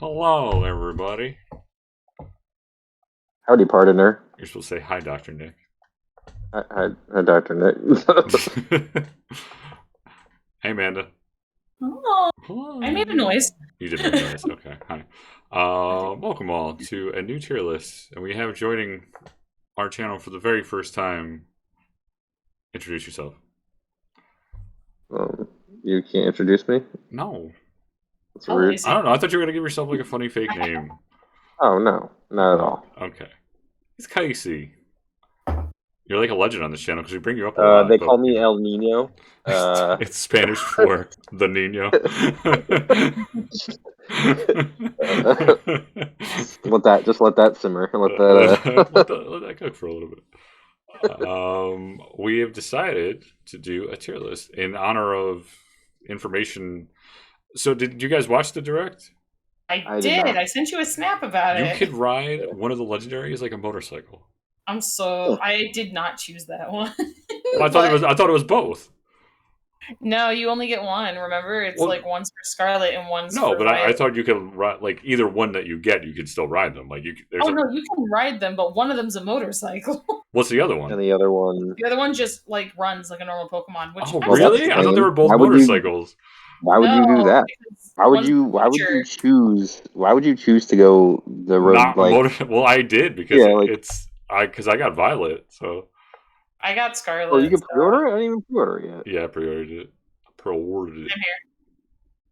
Hello, everybody. Howdy, partner. You're supposed to say hi, Dr. Nick. Hi, Dr. Nick. Hey, Amanda. Oh, Hello. I made a noise. You did make a noise. Okay, hi. Welcome all to a new tier list. And we have joining our channel for the very first time. Introduce yourself. You can't introduce me? No. That's weird. I don't know. I thought you were going to give yourself like a funny fake name. Oh, no. Not at all. Okay. It's Casey. You're like a legend on this channel because we bring you up a lot. They call me El Nino. It's Spanish for the Nino. Just let that simmer. let that cook for a little bit. We have decided to do a tier list in honor of information. So, did you guys watch the direct? I did. I sent you a snap about it. You could ride one of the legendaries like a motorcycle. I did not choose that one. Well, I thought it was both. No, you only get one. Remember, it's like one's for Scarlet and one's for but Violet. I thought you could ride like either one that you get. You could still ride them. Like you can ride them, but one of them's a motorcycle. What's the other one? And the other one. The other one just like runs like a normal Pokemon. Which really? I thought they were both motorcycles. Why would you do that? Why would you choose to go the road Well, I did because because I got Violet, so I got Scarlet. Oh, you can pre-order it? I didn't even pre-order it yet. Yeah, I pre-ordered it. I'm here.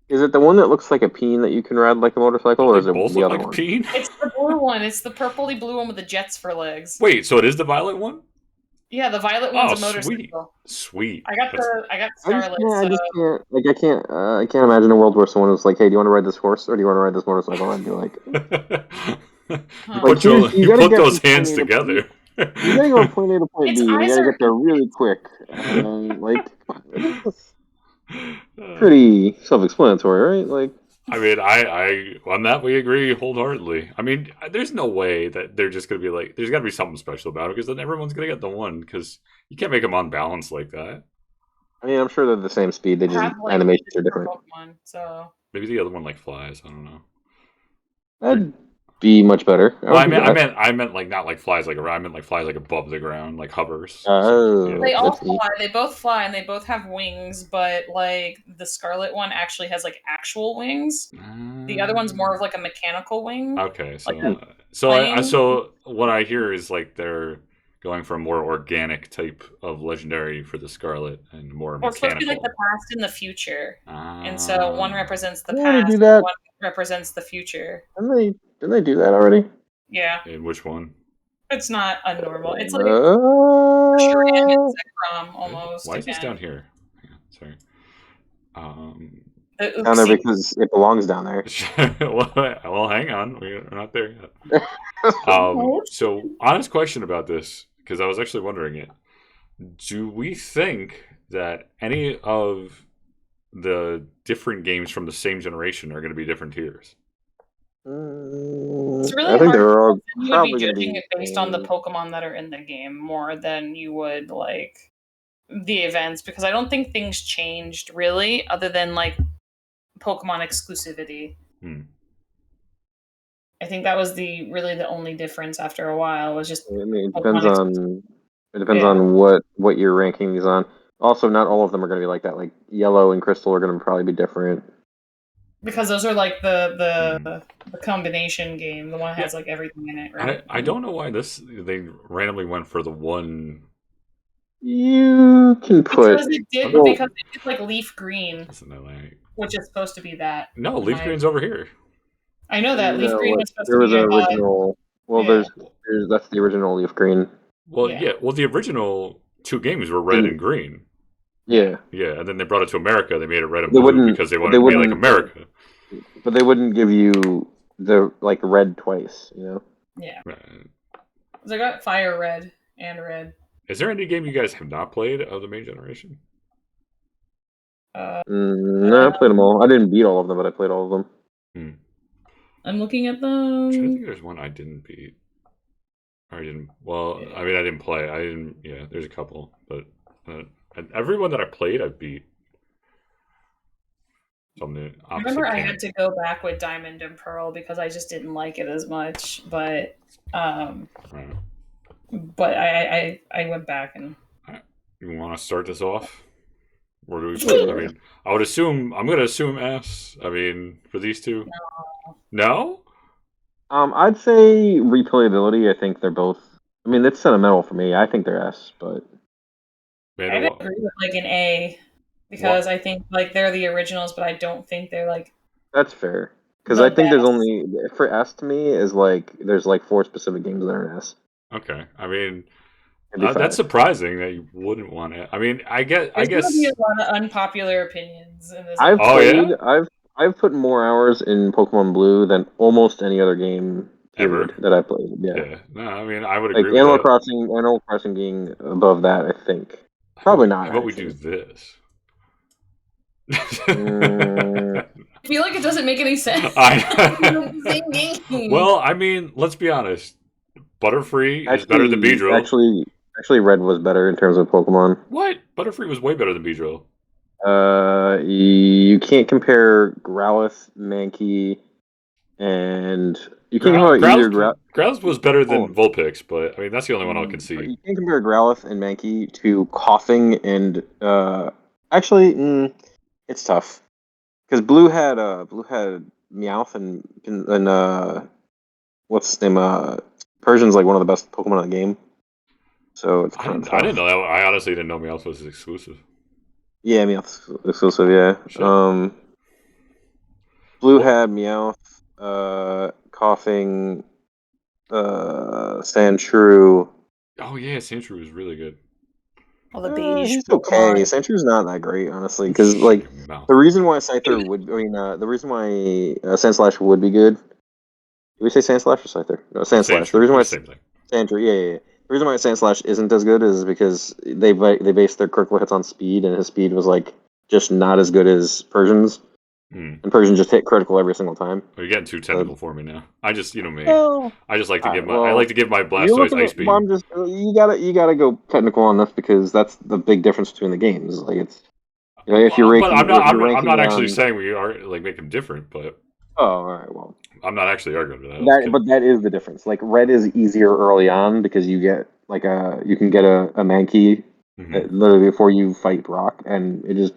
Is it the one that looks like a peen that you can ride like a motorcycle, or is it both the look other like one? A peen? It's the blue one. It's the purpley blue one with the jets for legs. Wait, so it is the Violet one? Yeah, the Violet one's a motorcycle. Sweet. I got Scarlet. I can't imagine a world where someone was like, "Hey, do you want to ride this horse or do you want to ride this motorcycle?" I'd be like, you put those hands together. You gotta go from point A to point B. You gotta get there really quick. Pretty self-explanatory, right? Like, I mean, I on that we agree wholeheartedly. I mean, there's no way that they're just gonna be like, there's got to be something special about it because then everyone's gonna get the one because you can't make them unbalanced like that. I mean, I'm sure they're the same speed. They just animations are different. Pokemon, so maybe the other one like flies. I don't know. That'd be much better. Well, I meant like not like flies like around. I meant like flies like above the ground, like hovers. They all fly. They both fly, and they both have wings. But like the Scarlet one actually has like actual wings. The other one's more of like a mechanical wing. Okay, so what I hear is like they're going for a more organic type of legendary for the Scarlet and more mechanical. It's supposed to be like the past and the future, and so one represents the past, and one represents the future. Didn't they do that already? Yeah. In which one? It's not a normal. It's like almost. Why is this down here? Sorry. Down there because it belongs down there. well, hang on. We're not there yet. So, honest question about this, because I was actually wondering it. Do we think that any of the different games from the same generation are going to be different tiers? It's really hard. You would be judging it based on the Pokemon that are in the game more than you would like the events, because I don't think things changed really, other than like Pokemon exclusivity. I think that was the only difference after a while was just. I mean, it depends on what you're ranking these on. Also, not all of them are going to be like that. Like Yellow and Crystal are going to probably be different. Because those are like the combination game. The one that has like everything in it, right? I don't know why they randomly went for the one. You can put because it did like Leaf Green, which is supposed to be that. No, Leaf Green's over here. I know that Leaf Green was supposed to be an original. That's the original Leaf Green. Well, yeah. Well, the original 2 games were red and green. Yeah. Yeah, and then they brought it to America. They made it red and blue because they wanted to be like America. But they wouldn't give you the like red twice, you know? Yeah. Right. So I got Fire Red and Red. Is there any game you guys have not played of the main generation? No, I played them all. I didn't beat all of them, but I played all of them. I'm looking at them. I think there's one I didn't beat. Or I didn't. Well, I mean, I didn't play. I didn't. Yeah, there's a couple, but everyone that I played, I beat. Something I remember I had to go back with Diamond and Pearl because I just didn't like it as much, but Right. but I went back and. You want to start this off? Or do we put, I mean, I'm going to assume S. I mean, for these two. No? I'd say replayability. I think they're both. I mean, it's sentimental for me. I think they're S, but I would agree with like an A because I think like they're the originals, but I don't think they're like. That's fair because I think there's only for S to me is like there's like 4 specific games that are an S. Okay, I mean. That's surprising that you wouldn't want it. I mean, I guess. There's going to be a lot of unpopular opinions in this. I've put more hours in Pokemon Blue than almost any other game ever that I've played. Yeah. No, I mean, I would agree with Animal that. Animal Crossing being above that, I think. Probably not. How about we do this? I feel like it doesn't make any sense. Well, I mean, let's be honest. Butterfree is better than Beedrill. Actually, Red was better in terms of Pokemon. What? Butterfree was way better than Beedrill. You can't compare Growlithe, Mankey, and you can't compare either Growlithe was better than Vulpix, but I mean that's the only one I can see. You can't compare Growlithe and Mankey to Coughing and actually, it's tough because Blue had Meowth and what's his name? Persian's like one of the best Pokemon in the game. So it's kind of tough. I didn't know that. I honestly didn't know Meowth was exclusive. Yeah, Meowth's exclusive. Yeah. Shit. Blue had Meowth, Coughing, Sandshrew. Oh yeah, Sandshrew was really good. Well, the beige. He's okay. Sandshrews not that great, honestly, because like the reason why Scyther would, the reason why Sandslash would be good. Did we say Sandslash or Scyther? No, Sandslash. The reason why Sandshrew, yeah. The reason why Sandslash isn't as good is because they based their critical hits on speed, and his speed was like just not as good as Persian's. And Persian just hit critical every single time. Well, you're getting too technical for me now. I just, me. I just like to give I like to give my Blastoise ice beam. You gotta go technical on this because that's the big difference between the games. Like it's, if you're ranking, but I'm not actually saying we are like make them different, but. Oh, all right. Well, I'm not actually arguing with that. But that is the difference. Like Red is easier early on because you get you can get a Mankey literally before you fight Brock, and it just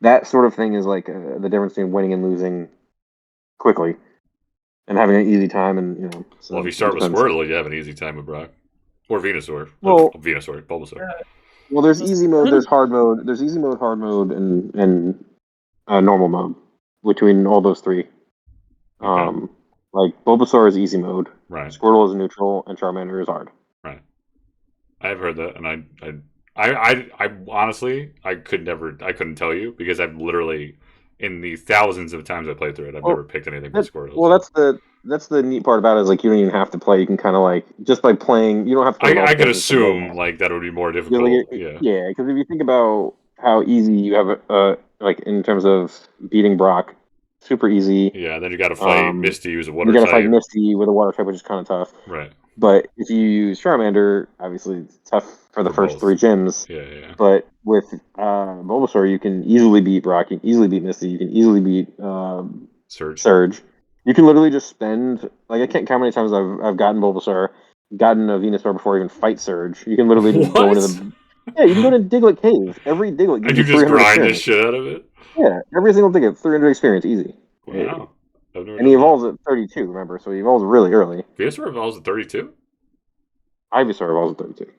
that sort of thing is like the difference between winning and losing quickly, and having an easy time. And So if you start with Squirtle, you have an easy time with Brock or Venusaur. Well, Venusaur, Bulbasaur. Well, there's easy mode, there's hard mode, there's easy mode, hard mode, and normal mode between all those three. Okay. Like Bulbasaur is easy mode, right? Squirtle is neutral, and Charmander is hard. Right. I've heard that, and I honestly I couldn't tell you because I've literally in the thousands of times I played through it, I've never picked anything but Squirtle. Well, that's the neat part about it is like you don't even have to play. You can kind of like just by playing, you don't have to. I could assume like that would be more difficult. Yeah, because if you think about how easy you have like in terms of beating Brock. Super easy. Yeah, then you got to fight Misty, who's a water type. You got to fight Misty with a water type, which is kind of tough. Right. But if you use Charmander, obviously it's tough for the first 3 gyms. Yeah. But with Bulbasaur, you can easily beat Brock, you can easily beat Misty, you can easily beat Surge. You can literally just spend I can't count how many times I've gotten Bulbasaur, gotten a Venusaur before I even fight Surge. You can literally just go into the you can go to Diglett Cave. Every Diglett and you just grind the shit out of it. Yeah, every single Diglett, 300 experience, easy. Wow. And he evolves at 32, remember? So he evolves really early. Venusaur evolves at 32? Ivysaur evolves at 32.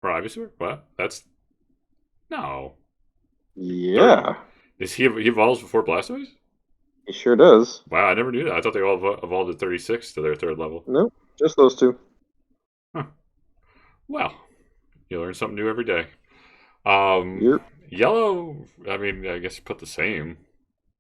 For Ivysaur? What? That's... No. Yeah. 30. He evolves before Blastoise? He sure does. Wow, I never knew that. I thought they all evolved at 36 to their 3rd level. Nope, just those 2. Huh. Well, you learn something new every day. Yep. Yellow, I mean, I guess you put the same.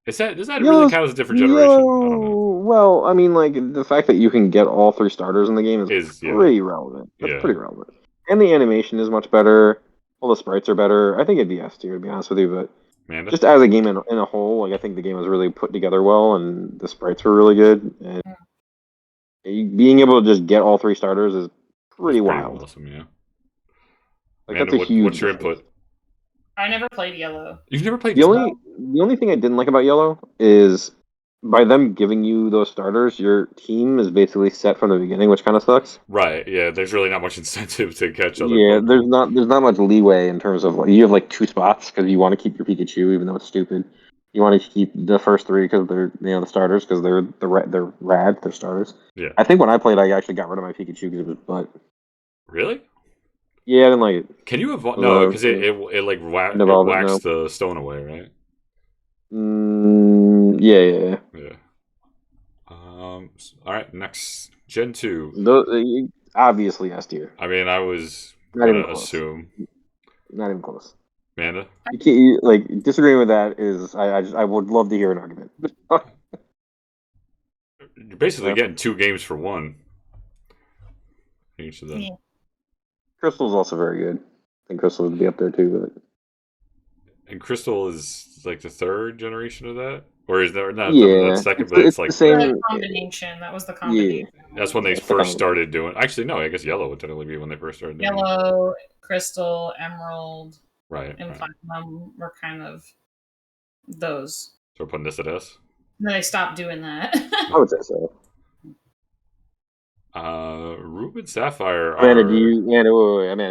Does that really count as a different generation? I don't know. Well, I mean, like, the fact that you can get all 3 starters in the game is pretty relevant. That's pretty relevant. And the animation is much better. All the sprites are better. I think it'd be S tier, to be honest with you, but just as a game in a whole, like, I think the game was really put together well, and the sprites were really good. And being able to just get all 3 starters is pretty wild. Awesome, yeah. Like, Amanda, that's a huge what's your input? I never played Yellow. You've never played the only thing I didn't like about Yellow is by them giving you those starters, your team is basically set from the beginning, which kind of sucks. Right. Yeah. There's really not much incentive to catch other. Yeah, Pokemon. there's not much leeway in terms of you have like 2 spots because you want to keep your Pikachu, even though it's stupid. You want to keep the first 3 because they're the starters because they're rad, they're starters. Yeah. I think when I played, I actually got rid of my Pikachu because it was butt. Really? Yeah, I didn't like it. Can you evolve? No, because it like whacks the stone away, right? Yeah. Yeah. All right. Next, Gen 2. Obviously S tier. I mean, I was Not even gonna close. assume. Not even close. Amanda? You can't like disagreeing with that is I would love to hear an argument. You're basically getting 2 games for 1. Each of them. Yeah. Crystal's also very good. I think Crystal would be up there too. But... And Crystal is like the 3rd generation of that? Or is there not yeah, that second, but it's like the same combination. That was the combination. Yeah. That's when they first started doing. Actually, no. I guess Yellow would technically be when they first started doing. Yellow, Crystal, Emerald, right, and Platinum were kind of those. So we're putting this at S. And then they stopped doing that. I would say so. Ruby and Sapphire. Amanda,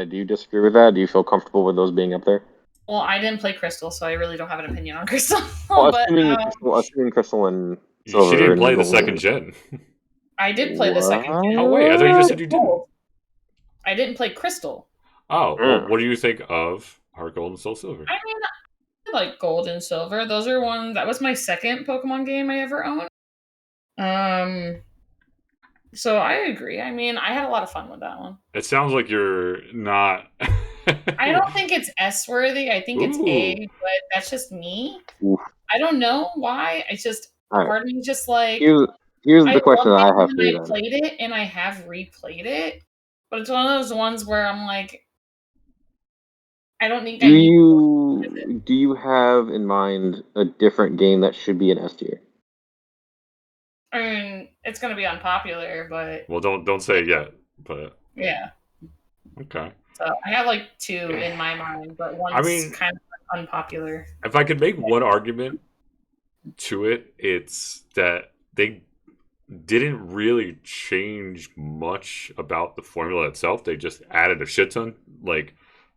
do you disagree with that? Do you feel comfortable with those being up there? Well, I didn't play Crystal, so I really don't have an opinion on Crystal. Well, but assuming Crystal and Silver. She didn't play the second gen. I did play the second gen. Oh wait, I thought you just said you didn't. I didn't play Crystal. Oh, well, what do you think of Heart Gold and Soul Silver? I mean, I like Gold and Silver. Those are that was my second Pokemon game I ever owned. So I agree. I mean, I had a lot of fun with that one. It sounds like you're not. I don't think it's S-worthy. I think it's A, but that's just me. Oof. I don't know why. It's just part of me just like. Here's the question that I have for you. I played it and I have replayed it, but it's one of those ones where I'm like, I don't think. Do you have in mind a different game that should be an S tier? I mean, it's going to be unpopular, but well, don't say it yet. But yeah. Okay. So I have like 2 in my mind, but one's kind of unpopular. If I could make one argument to it, it's that they didn't really change much about the formula itself. They just added a shit ton, like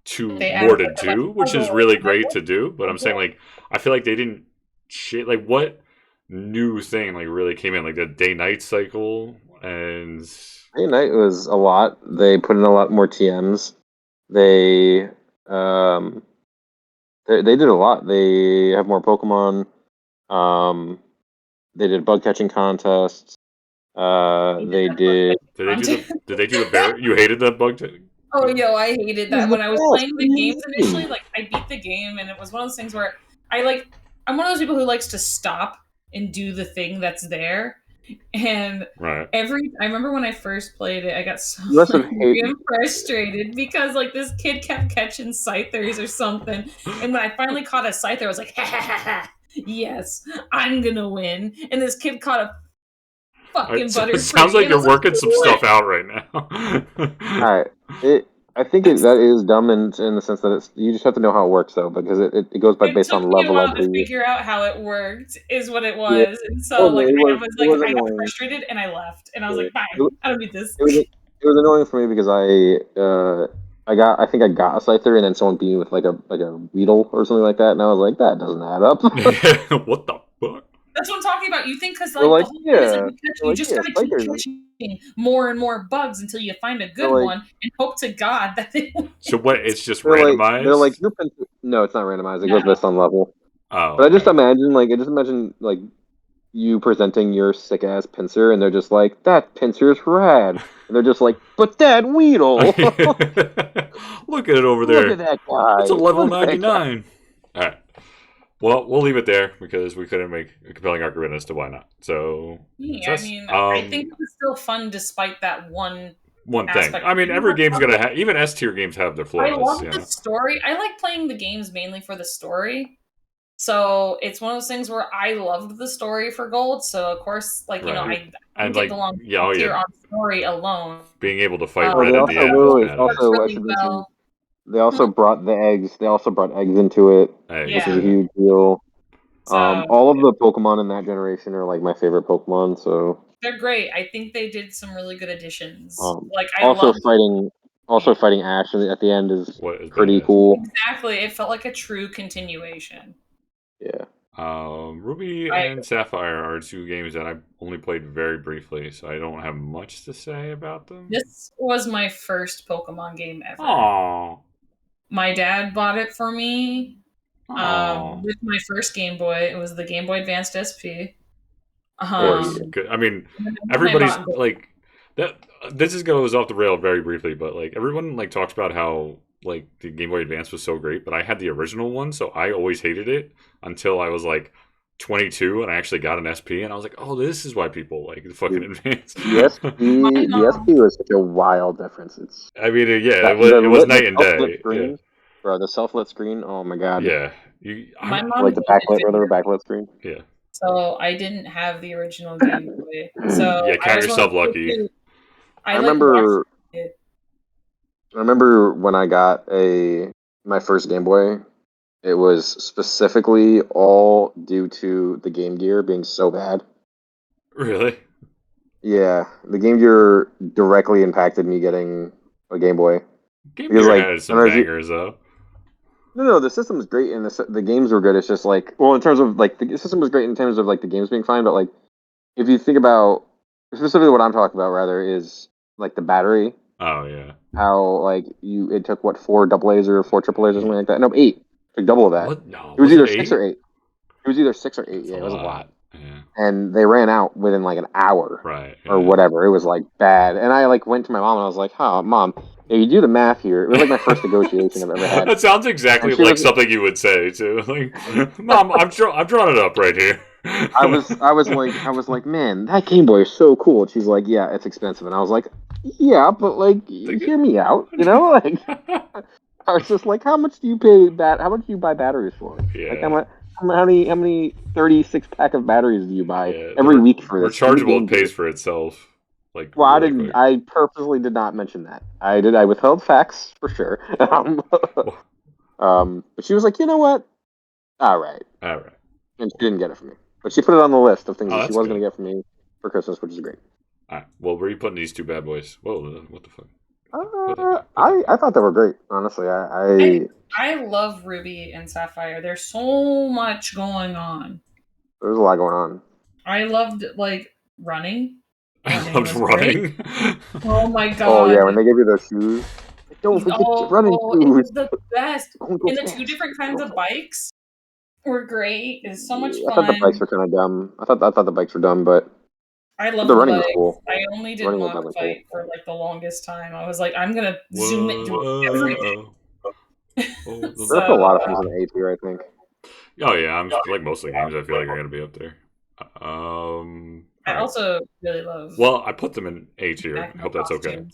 2 more to do, which is really great to do. But I'm saying, like, I feel like they didn't like what new thing like really came in, like the day-night cycle. And day-night was a lot. They put in a lot more TMs. They did a lot. They have more Pokemon. They did bug catching contests. They did. Did they do the bear? You hated that bug catching? Oh, yo, I hated that. When I was playing the games initially, like, I beat the game, and it was one of those things where I'm one of those people who likes to stop and do the thing that's there. And right. I remember when I first played it, I got so frustrated because like this kid kept catching Scythers or something. And when I finally caught a Scyther, I was like, ha ha ha ha, yes, I'm gonna win. And this kid caught a fucking Butterfree. It sounds like you're working some stuff out right now. Alright. I think that is dumb in the sense that you just have to know how it works, though, because it goes based on level up. To figure out how it worked is what it was, yeah. And so I got frustrated and I left, and I was like, "Bye, I don't need this." It was annoying for me because I think I got a Scyther, and then someone beat me with like a Weedle or something like that, and I was like, that doesn't add up. What the fuck? That's what I'm talking about. You think because the whole thing is you just gotta keep catching more and more bugs until you find a good one and hope to God that they win. So what? It's just randomized. They're like no, it's not randomized. It goes based on level. Oh, but I just imagine you presenting your sick ass Pinsir, and they're just like, that Pinsir's rad, and they're just like, but that Weedle. Look at it over there. Look at that guy. It's a level 99. All right. Well, we'll leave it there because we couldn't make a compelling argument as to why not. So, yeah, I mean, I think it was still fun despite that one thing. I mean, every game's gonna have, even S tier games have their flaws. I love the story. I like playing the games mainly for the story. So it's one of those things where I loved the story for Gold. So of course, like you know, I get along on story alone. Being able to fight Bren at the end. Also, They also brought the eggs. They also brought eggs into it, which is a huge deal. All of the Pokemon in that generation are like my favorite Pokemon. So they're great. I think they did some really good additions. Like I also love fighting Ash at the end is pretty badass. cool. Exactly, it felt like a true continuation. Yeah. Ruby and Sapphire are two games that I only played very briefly, so I don't have much to say about them. This was my first Pokemon game ever. Aww. My dad bought it for me with my first Game Boy. It was the Game Boy Advanced SP. Good. I mean, everybody's like that. This just goes off the rail very briefly, but like everyone like talks about how like the Game Boy Advance was so great, but I had the original one, so I always hated it until I was like 22 and I actually got an SP, and I was like, oh, this is why people like the fucking Advance. The SP was such a wild difference. I mean, it was night and day. Screen, bro, the self-lit screen. Oh my god. Yeah, my mom like the backlit screen. Yeah. So I didn't have the original Game Boy. So yeah, count yourself lucky. I remember when I got my first Game Boy. It was specifically all due to the Game Gear being so bad. Really? Yeah, the Game Gear directly impacted me getting a Game Boy. Game Gear had some bangers, though. No, the system was great and the games were good. It's just like, well, in terms of like the system was great in terms of like the games being fine, but like if you think about specifically what I'm talking about, rather is like the battery. Oh yeah. How like it took what 4 AA's or 4 AA's or something like that. No, 8. Like double of that. What? No, it was either 6 or 8. It was either 6 or 8. Yeah, it was a lot. Yeah. And they ran out within like an hour, right? Or whatever. It was like bad. And I like went to my mom and I was like, "Huh, Mom, if you do the math here, it was like my first negotiation I've ever had." That sounds exactly like something you would say too. Like, Mom, I'm drawing it up right here. I was like, man, that Game Boy is so cool. And she's like, yeah, it's expensive. And I was like, yeah, but like, hear me out, you know? Like, I was just like, how much do you pay How much do you buy batteries for? Yeah. Like, how many 36-pack of batteries do you buy every week for this? Rechargeable pays for itself. Like, well, really I purposely did not mention that. I withheld facts for sure. But she was like, you know what? All right. And she didn't get it from me. But she put it on the list of things that she was going to get from me for Christmas, which is great. All right. Well, where are you putting these two bad boys? Whoa, what the fuck? I thought they were great, honestly. I love Ruby and Sapphire. There's so much going on. There's a lot going on. I loved like running. I loved running. Oh my god! Oh yeah, when they give you those shoes. Don't forget running shoes. It was the best. And the 2 different kinds of bikes were great. It's so much fun. I thought the bikes were kind of dumb. I thought the bikes were dumb, but I love the running was cool. I only did mock fight for like the longest time. I was like, I'm gonna zoom it through everything. There's a lot of things in the A tier, I think. Oh yeah, I'm like most of the games. I feel like are gonna be up there. I also really love. Well, I put them in A tier. I hope that's okay.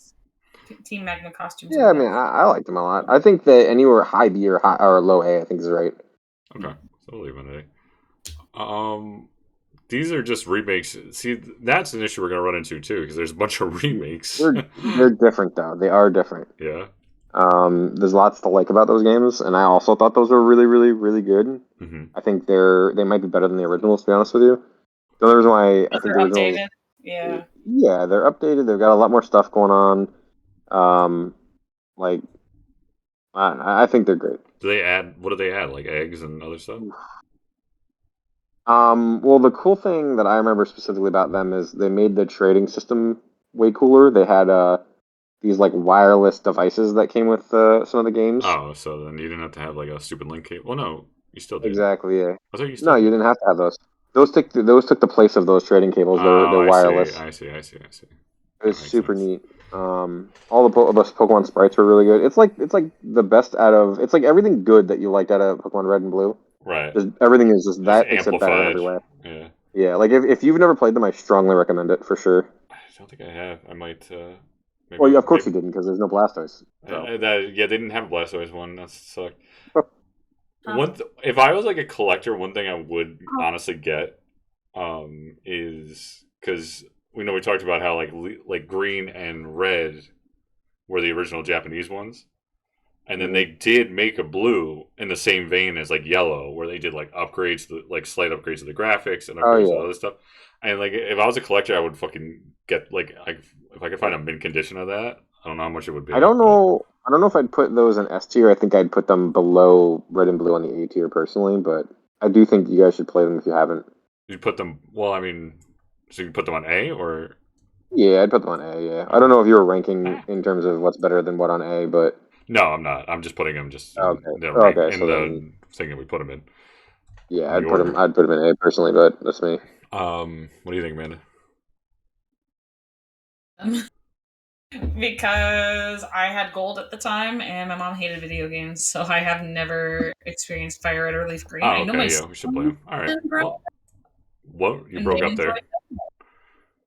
Team Magma costumes. Yeah, I mean, I liked them a lot. I think that anywhere high B or low A, I think is right. Okay, so I'll leave it A. These are just remakes. See, that's an issue we're gonna run into too, because there's a bunch of remakes. They're different though. They are different. Yeah. There's lots to like about those games, and I also thought those were really, really, really good. Mm-hmm. I think they might be better than the originals, to be honest with you. The only reason why I think the originals, yeah, they're updated. They've got a lot more stuff going on. Like, I think they're great. What do they add? Like eggs and other stuff? Well, the cool thing that I remember specifically about them is they made the trading system way cooler. They had these like wireless devices that came with some of the games. Oh, so then you didn't have to have like a stupid link cable. Well, no, you still did. Exactly. Yeah. I thought you no, you didn't have to have those. Those took the place of those trading cables. They're wireless. I see. It was super neat. All the Pokemon sprites were really good. It's like the best out of. It's like everything good that you liked out of Pokemon Red and Blue. Right. Everything is just that except better in every way. Yeah. Yeah. Like if you've never played them, I strongly recommend it for sure. I don't think I have. I might. Maybe, well, yeah, of course you didn't because there's no Blastoise. So. They didn't have a Blastoise one. That sucked. If I was like a collector, one thing I would honestly get is because we talked about how like green and red were the original Japanese ones. And then they did make a blue in the same vein as like yellow, where they did like upgrades, like slight upgrades to the graphics and upgrades to the other stuff. And like, if I was a collector, I would fucking get like, if I could find a mint condition of that. I don't know how much it would be. I don't know. I don't know if I'd put those in S tier. I think I'd put them below red and blue on the A tier personally, but I do think you guys should play them if you haven't. You put them. Well, I mean, so you put them on A or? Yeah, I'd put them on A. Yeah, I don't know if you were ranking in terms of what's better than what on A, but no, I'm not. I'm just putting them just in the thing that we put them in. Yeah, I'd put them in A personally, but that's me. What do you think, Amanda? Because I had gold at the time, and my mom hated video games, so I have never experienced Fire Red or Leaf Green. Oh, okay, I know we should play them. All right. Well, what you broke up there?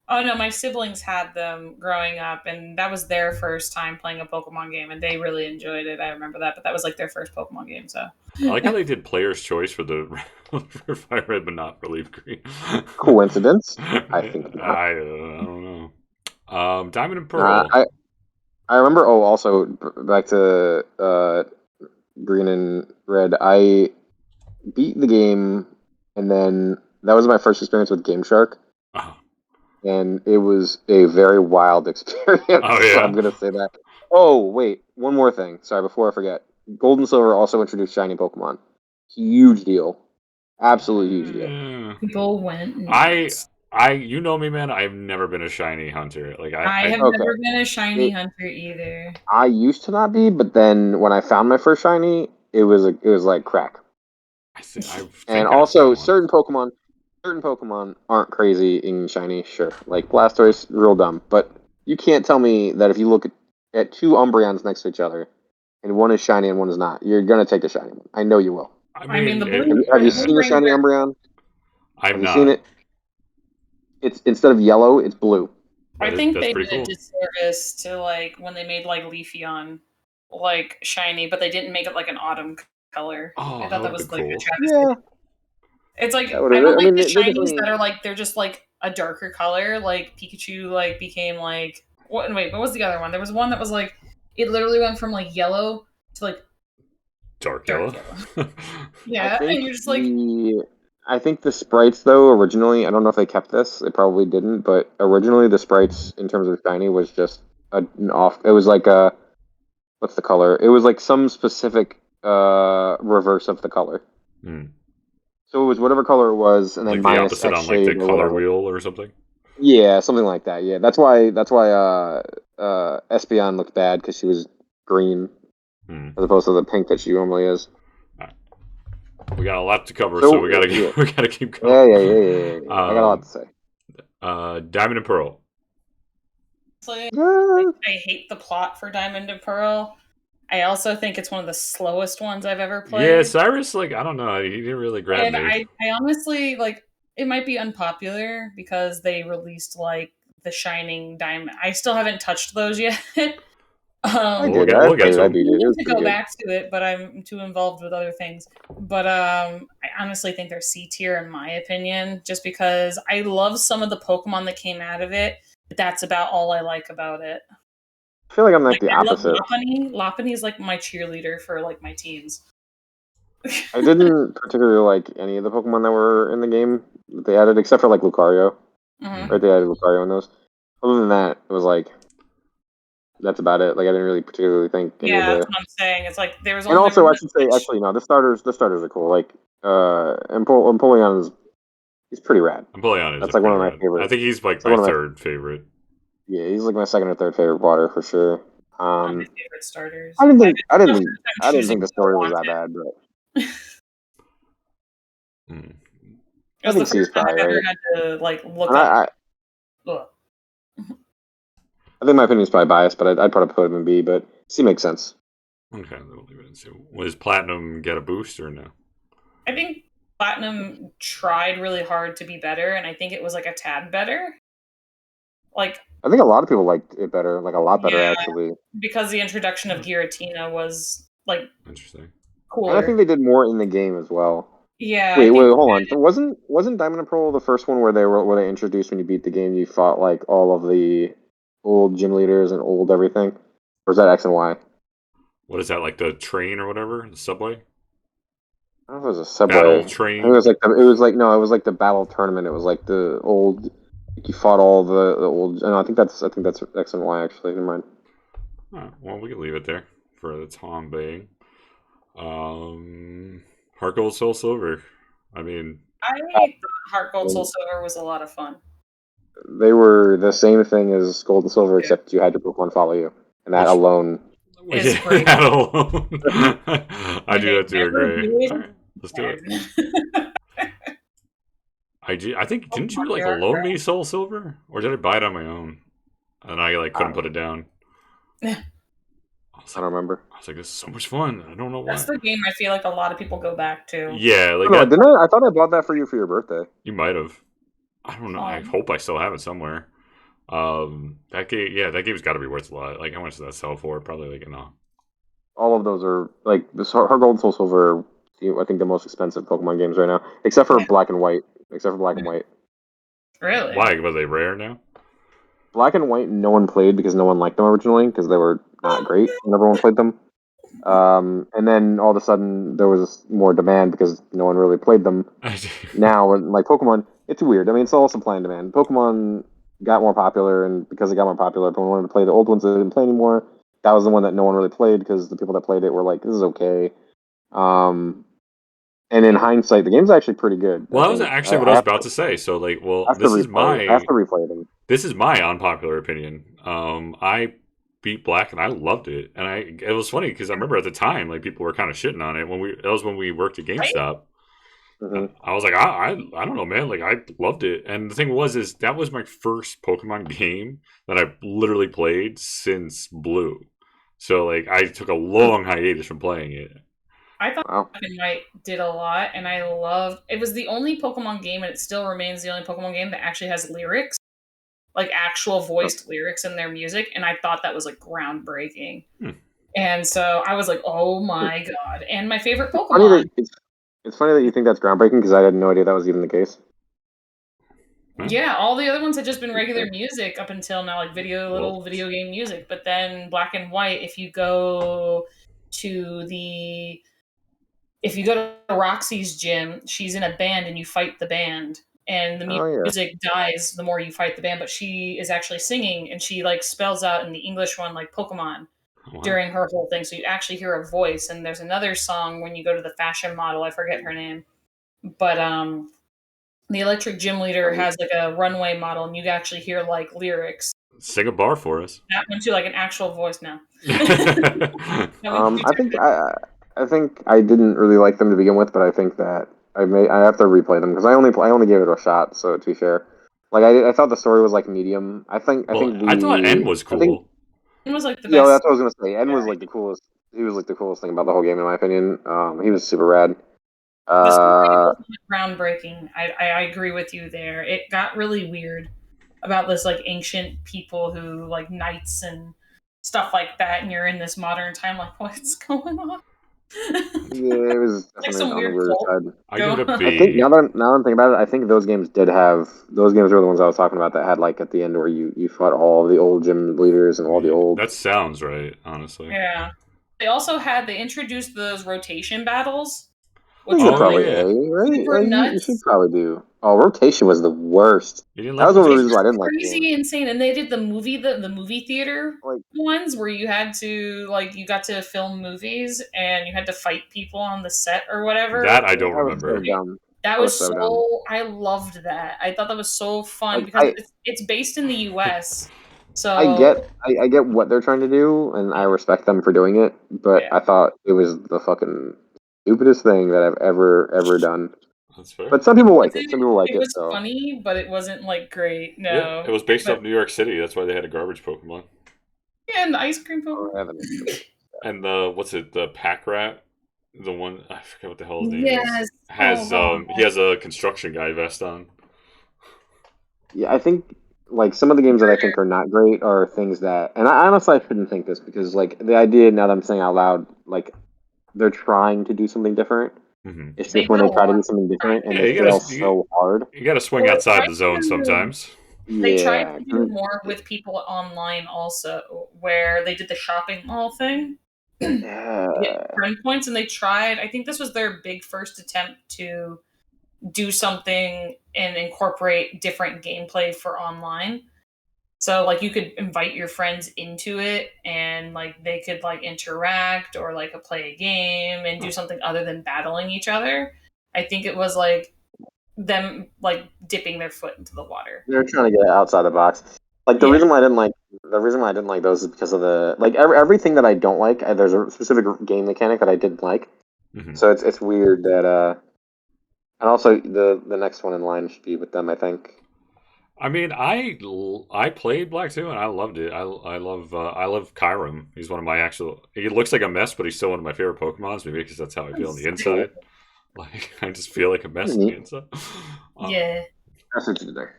Oh no, my siblings had them growing up, and that was their first time playing a Pokemon game, and they really enjoyed it. I remember that, but that was like their first Pokemon game. So I like how they did player's choice for the for Fire Red, but not for Leaf Green. Coincidence? I think not. I don't know. Diamond and Pearl. I remember. Oh, also back to Green and Red. I beat the game, and then that was my first experience with Game Shark. Oh. And it was a very wild experience. Oh, yeah. So I'm gonna say that. Oh wait, one more thing. Sorry, before I forget. Gold and Silver also introduced shiny Pokemon. Huge deal. Absolutely huge deal. People went. You know me, man. I've never been a shiny hunter. Like I have never been a shiny hunter either. I used to not be, but then when I found my first shiny, it was like crack. And also, certain Pokemon aren't crazy in shiny. Sure, like Blastoise, real dumb. But you can't tell me that if you look at two Umbreons next to each other, and one is shiny and one is not, you're gonna take the shiny one. I know you will. I mean the blue. Have you seen a shiny Umbreon? Have you seen it? It's instead of yellow, it's blue. I think they did a disservice to like when they made like Leafeon like shiny, but they didn't make it like an autumn color. Oh, I thought that was like cool. a travesty. Yeah. It's like I don't like the shinies that are like they're just like a darker color. Like Pikachu like became like what was the other one? There was one that was like it literally went from like yellow to like dark yellow. Yeah, and you're just like I think the sprites, though, originally, I don't know if they kept this. They probably didn't, but originally the sprites, in terms of shiny, was just an off. It was like a what's the color? It was like some specific reverse of the color. So it was whatever color it was, and then like minus the opposite on like the color wheel or something. Yeah, something like that. Yeah, that's why Espeon looked bad because she was green as opposed to the pink that she normally is. We got a lot to cover, so we gotta keep going. Yeah. I got a lot to say. Diamond and Pearl. I hate the plot for Diamond and Pearl. I also think it's one of the slowest ones I've ever played. Yeah, Cyrus, like I don't know, he didn't really grab me. I honestly like it might be unpopular because they released like the Shining Diamond. I still haven't touched those yet. We'll get I need to go back to it, but I'm too involved with other things. But I honestly think they're C tier in my opinion, just because I love some of the Pokemon that came out of it. But that's about all I like about it. I feel like I'm like the opposite. Lopunny is like my cheerleader for like my teens. I didn't particularly like any of the Pokemon that were in the game that they added, except for like Lucario. Right, they added Lucario in those. Other than that, it was like that's about it. Like I didn't really particularly think. Yeah, that's what I'm saying. It's like there was. And also, I should say, actually, no, the starters are cool. Like, Empoleon he's pretty rad. Empoleon is that's like one of my favorites. I think he's like my third favorite. Yeah, he's like my second or third favorite water for sure. My favorite starters. I didn't think the story was that bad, but. I think C's probably right. Had to like look up. I think my opinion is probably biased, but I'd probably put him in B. But C makes sense. Okay, we'll leave it in C. Does Platinum get a boost or no? I think Platinum tried really hard to be better, and I think it was like a tad better. Like I think a lot of people liked it better, like a lot better actually. Because the introduction of Giratina was like interesting. Cooler. And I think they did more in the game as well. Yeah. Wait, hold on. Wasn't Diamond and Pearl the first one where they introduced when you beat the game you fought like all of the old gym leaders and old everything? Or is that X and Y? what is that, like the train or whatever, the subway? I don't know if it was a subway. Battle I train. think it was like it was like the battle tournament. It was like the old. Like you fought all the old. No, I think that's X and Y actually. Never mind. Oh, well, we can leave it there for the time being. Heart Gold, Soul Silver. I mean, I thought Heart Gold, Soul Silver was a lot of fun. They were the same thing as Gold and Silver, except you had your Pokemon follow you, and that alone is great. That alone. I do that to agree. All right, let's do it. I think didn't you like loan me Soul Silver, or did I buy it on my own? And I like couldn't put it down. Yeah. I don't remember. I was like, this is so much fun. I don't know why. That's the game I feel like a lot of people go back to. Yeah, like that. Didn't I? I thought I bought that for you for your birthday. You might have. I don't know. I hope I still have it somewhere. That game, yeah, that game's got to be worth a lot. Like, how much does that sell for? Probably like All of those are like this. Heart Gold and Soul Silver. I think the most expensive Pokemon games right now, except for Black and White. Really? Why? Were they rare now? Black and White, no one played because no one liked them originally because they were not great when everyone played them. And then all of a sudden there was more demand because no one really played them. Now, like Pokemon, it's weird. I mean, it's all supply and demand. Pokemon got more popular, and because it got more popular, everyone wanted to play the old ones that didn't play anymore. That was the one that no one really played because the people that played it were like, "This is okay." And in hindsight, the game's actually pretty good. Well, that was actually what I was about to say. So, like, this is my I have to replay them. This is my unpopular opinion. I beat Black and I loved it, and it was funny because I remember at the time, like, people were kind of shitting on it that was when we worked at GameStop. Mm-hmm. I was like, I don't know, man. Like, I loved it, and the thing is that was my first Pokemon game that I literally played since Blue. So, like, I took a long hiatus from playing it. I thought Black and White did a lot, and I loved. It was the only Pokemon game, and it still remains the only Pokemon game that actually has lyrics, like actual voiced lyrics in their music, and I thought that was like groundbreaking. And so I was like, "Oh my god!" And my favorite Pokemon. It's funny that you think that's groundbreaking because I had no idea that was even the case. Yeah, all the other ones had just been regular music up until now, like little video game music. But then Black and White, if you go to Roxy's gym, she's in a band and you fight the band. And the music dies the more you fight the band, but she is actually singing and she like spells out in the English one like Pokemon during her whole thing. So you actually hear a voice. And there's another song when you go to the fashion model, I forget her name. But the electric gym leader has like a runway model and you actually hear like lyrics. Sing a bar for us. That one too, like an actual voice now. I think I didn't really like them to begin with, but I think that I have to replay them because I only gave it a shot. So to be fair, like I thought the story was like medium. I thought N was cool. N was like the best. Yeah, that's what I was gonna say. N was like the coolest. He was like the coolest thing about the whole game, in my opinion. He was super rad. The story was groundbreaking. I agree with you there. It got really weird about this like ancient people who like knights and stuff like that, and you're in this modern time. Like, what's going on? Yeah, it was like some weird side. I give it a B. I think now that I'm thinking about it, I think those games were the ones I was talking about that had like at the end where you fought all the old gym leaders and all the old. That sounds right, honestly. Yeah. They introduced those rotation battles. Which you should probably do. Oh, rotation was the worst. That was one of the reasons why I didn't like it. Crazy insane. And they did the movie theater ones where you had to you got to film movies and you had to fight people on the set or whatever. That I don't remember. That was so dumb. I loved that. I thought that was so fun because it's based in the US. So I get what they're trying to do and I respect them for doing it, but I thought it was the fucking stupidest thing that I've ever done. That's fair. But some people like it. It was funny, but it wasn't like great. No. Yeah, it was based off New York City. That's why they had a garbage Pokemon. Yeah, and the ice cream Pokemon. And the pack rat, the one I forget what the hell his name is. He has a construction guy vest on. Yeah, I think like some of the games that I think are not great are things that, and I honestly shouldn't think this because like the idea now that I'm saying out loud, like they're trying to do something different. Mm-hmm. It's just when they try to do something different and it fails so hard. You got to swing outside the zone sometimes. They tried to do more with people online also, where they did the shopping mall thing. get friend points, and they tried. I think this was their big first attempt to do something and incorporate different gameplay for online. So like you could invite your friends into it and like they could like interact or like play a game and do something other than battling each other. I think it was like them like dipping their foot into the water. They're trying to get outside the box. Like the reason why I didn't like those is because of the like everything that I don't like. There's a specific game mechanic that I did like. Mm-hmm. So it's weird that and also the next one in line should be with them, I think. I mean, I played Black 2 and I loved it. I love Kyurem. He's one of my actual. He looks like a mess, but he's still one of my favorite Pokemons. Maybe because that's how I feel on the inside. Like I just feel like a mess on the inside. Yeah, that's what you did there.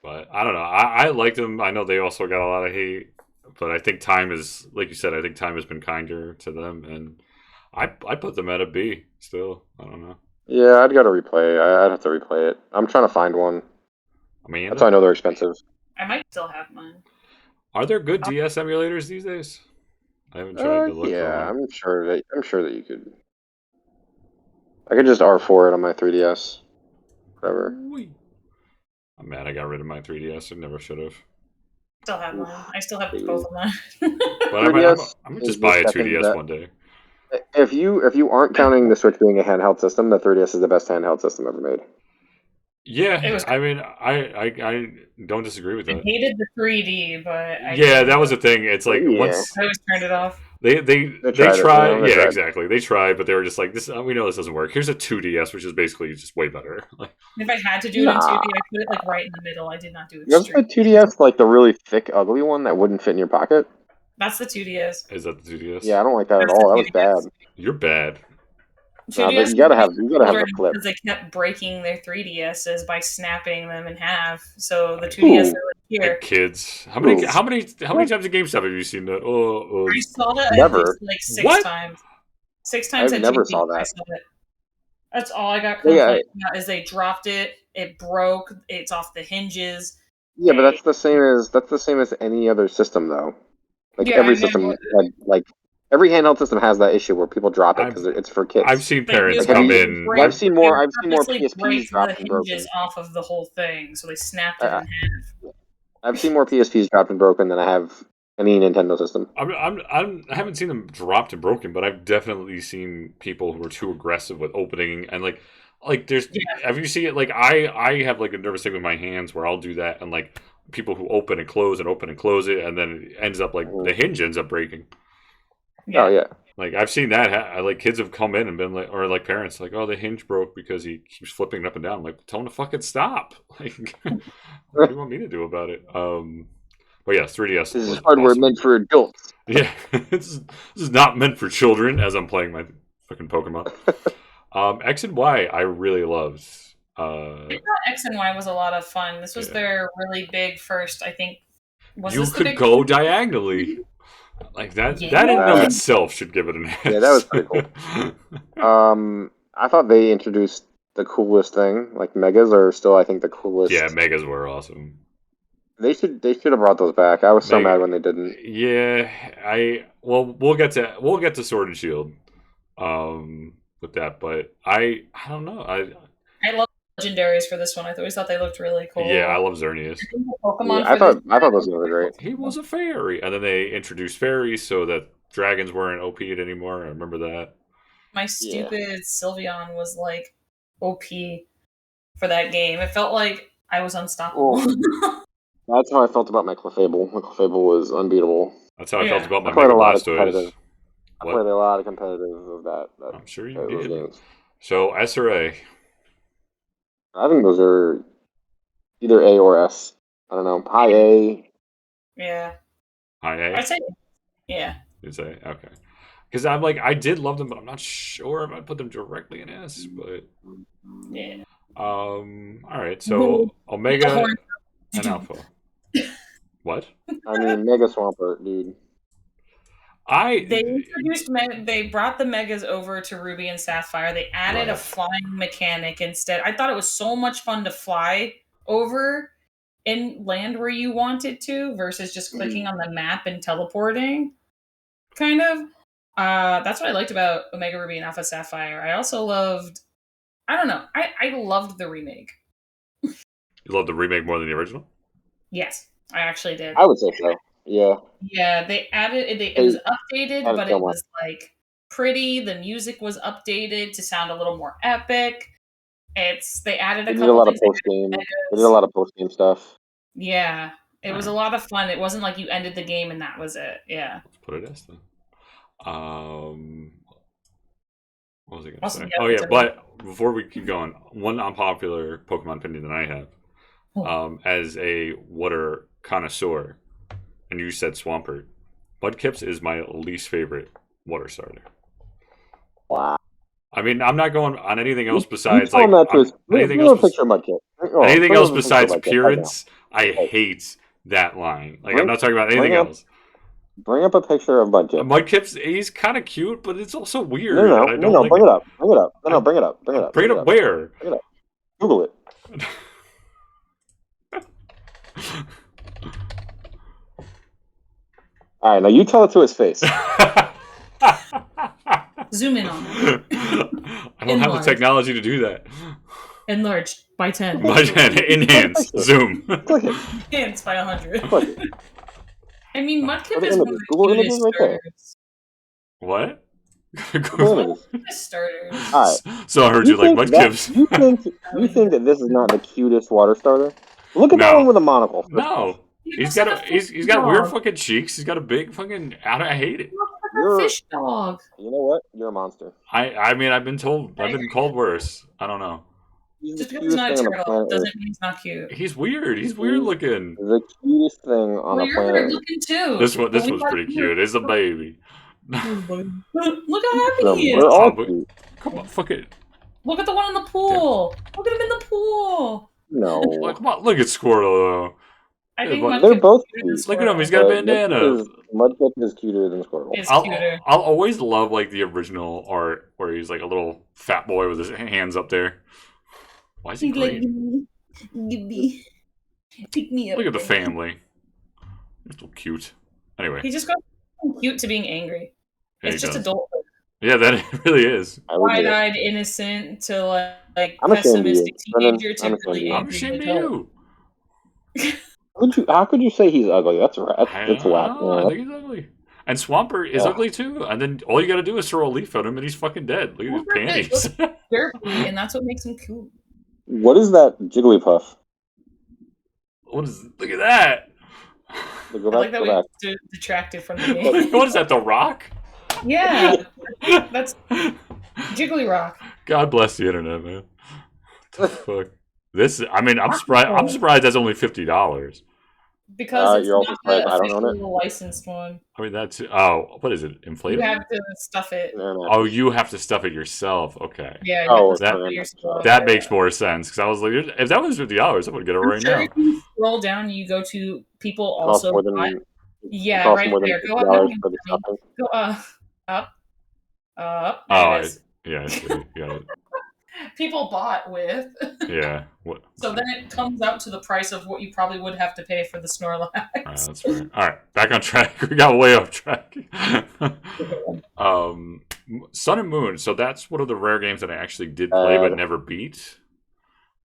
But I don't know. I liked them. I know they also got a lot of hate, but I think time is, like you said, I think time has been kinder to them, and I put them at a B still. I don't know. Yeah, I'd got to replay. I'd have to replay it. I'm trying to find one. I mean, that's why I know they're expensive. I might still have mine. Are there good DS emulators these days? I haven't tried to look. Yeah, I'm sure that you could. I could just R4 it on my 3DS. Whatever. I'm mad I got rid of my 3DS. I never should have. Still have mine. I still have both of mine. But I'm gonna just buy a 2DS one day. If you aren't counting the Switch being a handheld system, the 3DS is the best handheld system ever made. Yeah, I mean, I don't disagree with that. I hated the 3D, but yeah, that was the thing. It's like once I always turned it off. They tried. Yeah, exactly. They tried, but they were just like, "This. We know this doesn't work. Here's a 2DS, which is basically just way better." Like, if I had to do it in 2D, I put it like right in the middle. I did not do it. You ever tried 2DS, like the really thick, ugly one that wouldn't fit in your pocket? That's the 2DS. Is that the 2DS? Yeah, I don't like that at all. That was bad. You're bad. But you gotta have a flip. Because they kept breaking their 3DSs by snapping them in half. So the 2DS are like here. Like kids, how many times at GameStop have you seen that? I saw that never. Like 6 times. 6 times. I never saw that. That's all I got complained about is they dropped it. It broke. It's off the hinges. Yeah, but that's the same as any other system, though. Like every system, every handheld system has that issue where people drop it because it's for kids. I've seen parents come in. I've seen more PSPs dropped and broken. Hinges off of the whole thing, so they snapped it in half. I've seen more PSPs dropped and broken than I have any Nintendo system. I haven't seen them dropped and broken, but I've definitely seen people who are too aggressive with opening and like there's. Have you seen it? Like I have like a nervous thing with my hands where I'll do that and like people who open and close it, and then it ends up like the hinge ends up breaking. Yeah. Oh yeah. Like I've seen that. Like kids have come in and been like, or like parents like, oh, the hinge broke because he keeps flipping it up and down. I'm like, tell him to fucking stop. Like, what do you want me to do about it? But yeah, 3DS. This is hardware meant for adults. Yeah, this is not meant for children. As I'm playing my fucking Pokemon. X and Y, I really loved. I thought X and Y was a lot of fun. This was their really big first. I think. You could go diagonally. Like that in and of itself should give it an S. Yeah, that was pretty cool. I thought they introduced the coolest thing. Like Megas are still, I think, the coolest. Yeah, Megas were awesome. They should have brought those back. I was so mad when they didn't. Yeah, we'll get to Sword and Shield, with that. But I don't know. I love legendaries for this one. I always thought they looked really cool. Yeah, I love Xerneas. Pokemon. I thought those were great. He was a fairy, and then they introduced fairies so that dragons weren't OP'd anymore. I remember that. My stupid Sylveon was like OP for that game. It felt like I was unstoppable. That's how I felt about my Clefable. My Clefable was unbeatable. That's how I felt about my Mega Blastoise. I played a lot of competitive of that. I'm sure you did. Games. So S or A? I think those are either A or S. I don't know. High A. Yeah. High A? I'd say yeah. You'd say? Okay. Because I'm like, I did love them, but I'm not sure if I'd put them directly in S. But yeah. All right. So Omega and Alpha. What? I mean, Mega Swampert, dude. They brought the Megas over to Ruby and Sapphire. They added a flying mechanic instead. I thought it was so much fun to fly over and land where you wanted to versus just clicking on the map and teleporting. Kind of. That's what I liked about Omega Ruby and Alpha Sapphire. I also loved. I don't know. I loved the remake. You loved the remake more than the original? Yes, I actually did. I would say so. Yeah. Yeah, they added it. It was updated, but it was like pretty. The music was updated to sound a little more epic. They added a couple. They did a lot of post game. They did a lot of post game stuff. Yeah, it was a lot of fun. It wasn't like you ended the game and that was it. Yeah. Let's put it as then. What was I going to say? Oh yeah, but before we keep going, one unpopular Pokemon opinion that I have, as a water connoisseur, and you said Swampert, Mudkips is my least favorite water starter. Wow. I mean, I'm not going on anything else besides anything else besides appearance. I hate that line. Like, I'm not talking about anything else. Bring up a picture of Mudkip. Mudkip's, he's kind of cute, but it's also weird. No, bring it up. Bring it up. No, bring it up. Bring it up. Bring it up where? Bring it up. Google it. All right, now you tell it to his face. Zoom in on it. I don't have the technology to do that. Enlarged by 10. By 10. Enhance. Zoom. Click it. Enhance by 100. Click it. I mean, Mudkip is one of the cutest starters. What? Starters. All right. So I heard you like Mudkips. You think that this is not the cutest water starter? Look at that one with a monocle. No. He's got weird fucking cheeks. He's got a big fucking. I hate it. You're a fish dog. You know what? You're a monster. I mean, I've been called worse. I don't know. Just because he's not a turtle doesn't mean he's not cute. He's weird. He's weird looking. The cutest thing on the planet. You're weird looking too. This one's pretty cute. It's a baby. Look how happy he is. We're all cute. Come on, fuck it. Look at the one in the pool. Look at him in the pool. No. Come on, look at Squirtle though. I think they're both cute. Look at him. He's got a bandana. Mudkip is cuter than Squirtle. I'll always love like the original art where he's like a little fat boy with his hands up there. Why is he green? Give me. Pick me up. Look at the family. They're so cute. Anyway. He just got from cute to being angry. It's just adulthood. Yeah, that really is. Wide-eyed, innocent to like pessimistic teenager to really angry. I'm ashamed of you. How could you say he's ugly? That's whack. I think he's ugly. And Swampert is ugly too. And then all you got to do is throw a leaf at him, and he's fucking dead. Look at his panties. Derpy, and that's what makes him cool. What is that Jigglypuff? Look at that. I like that we detracted from the game. What is that? The Rock? Yeah, that's Jiggly Rock. God bless the internet, man. What the fuck? I'm surprised that's only $50. Because it's you're not also the official licensed one. I mean, what is it? Inflatable? You have to stuff it. Oh, you have to stuff it yourself. Okay. Yeah. That makes more sense because I was like, if that was $50, I would get it right now. If you scroll down, you go to people also. Right there. Go up. Up. Oh, yeah. I see. Got it. People bought with. Yeah. What? So then it comes out to the price of what you probably would have to pay for the Snorlax. That's right. All right, back on track. We got way off track. Sun and Moon. So that's one of the rare games that I actually did play but never beat.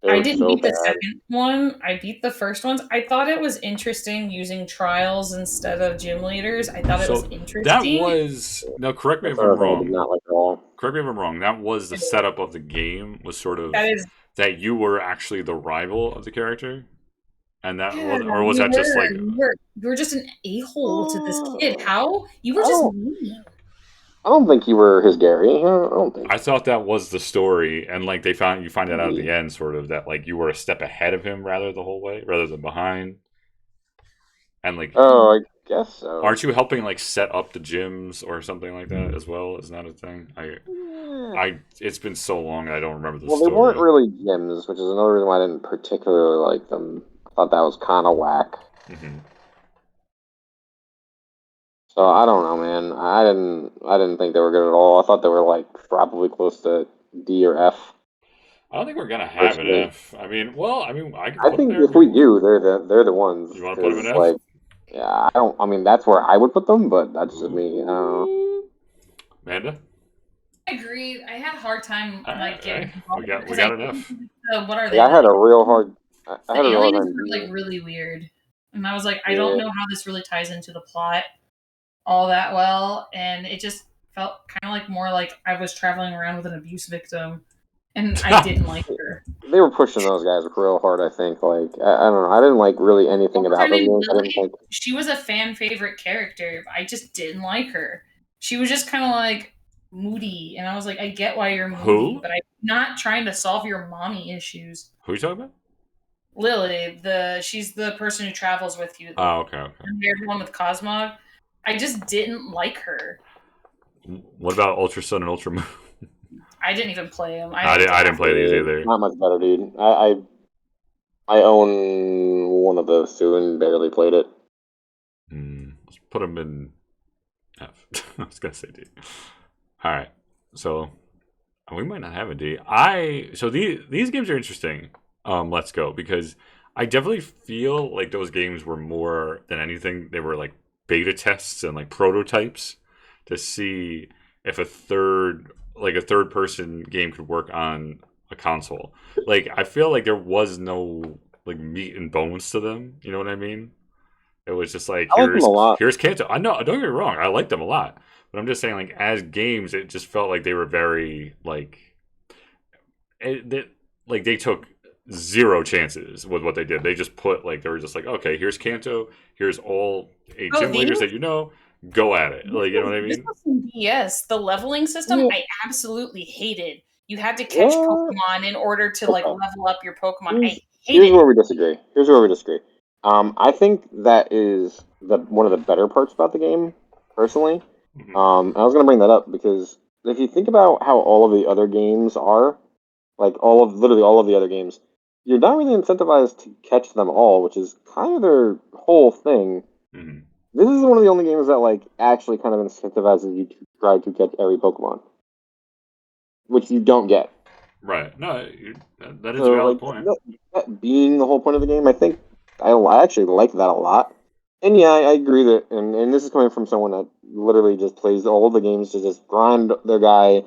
I didn't beat the second one. I beat the first ones. I thought it was interesting using trials instead of gym leaders. I thought it was interesting. That was correct me if I'm wrong. Not like at all. Correct me if I'm wrong. That was the setup of the game. Was sort of that you were actually the rival of the character, and that was that just like you were just an a-hole to this kid? How you were just mean. I don't think you were his Gary. I don't think. I thought that was the story, and like you find that out at the end, sort of that like you were a step ahead of him rather than behind. And like, I guess so. Aren't you helping like set up the gyms or something like that as well? Isn't that a thing? It's been so long I don't remember the story. Well, they weren't really gyms, which is another reason why I didn't particularly like them. I thought that was kind of whack. Mm-hmm. So I don't know, man. I didn't think they were good at all. I thought they were like probably close to D or F. I don't think we're gonna have an F. I mean, I think if we do, they're the ones. You want to put them in F? Like, yeah, I don't. I mean, that's where I would put them, but that's just me. Amanda? I agree. I had a hard time getting we got enough. What are they? I had a real hard. I had a real hard time. Were like really weird, and I was like, I don't know how this really ties into the plot all that well, and it just felt kind of like more like I was traveling around with an abuse victim, and I didn't like her. They were pushing those guys real hard. I think. Like I don't know. I didn't like really anything about those games. I didn't think she was a fan favorite character. I just didn't like her. She was just kind of like moody, and I was like, I get why you're moody, but I'm not trying to solve your mommy issues. Who are you talking about? Lily, she's the person who travels with you. Oh, okay. The one with Cosmog. I just didn't like her. What about Ultra Sun and Ultra Moon? I didn't even play them. I didn't play these either. Not much better, dude. I own one of those two and barely played it. Let's put them in F. I was gonna say D. All right, so we might not have a D. So these games are interesting. Let's go, because I definitely feel like those games were more than anything. They were like beta tests and like prototypes to see if a third person game could work on a console. Like I feel like there was no like meat and bones to them. You know what I mean? It was just like here's Kanto. I know, don't get me wrong, I liked them a lot. But I'm just saying, like, as games, it just felt like they were very like they took zero chances with what they did. They just put they were just like, okay, here's Kanto, here's all 8 gym leaders that you know, go at it. Like, you know what I mean? Yes, the leveling system I absolutely hated. You had to catch Pokemon in order to level up your Pokemon. Here's where we disagree. I think that is one of the better parts about the game, personally. I was going to bring that up because if you think about how all of the other games are, literally all of the other games, you're not really incentivized to catch them all, which is kind of their whole thing. Mm-hmm. This is one of the only games that actually kind of incentivizes you to try to catch every Pokemon, which you don't get. Right. No, that is a valid point. That being the whole point of the game, I think I actually like that a lot. And yeah, I agree that, and this is coming from someone that literally just plays all of the games to just grind their guy,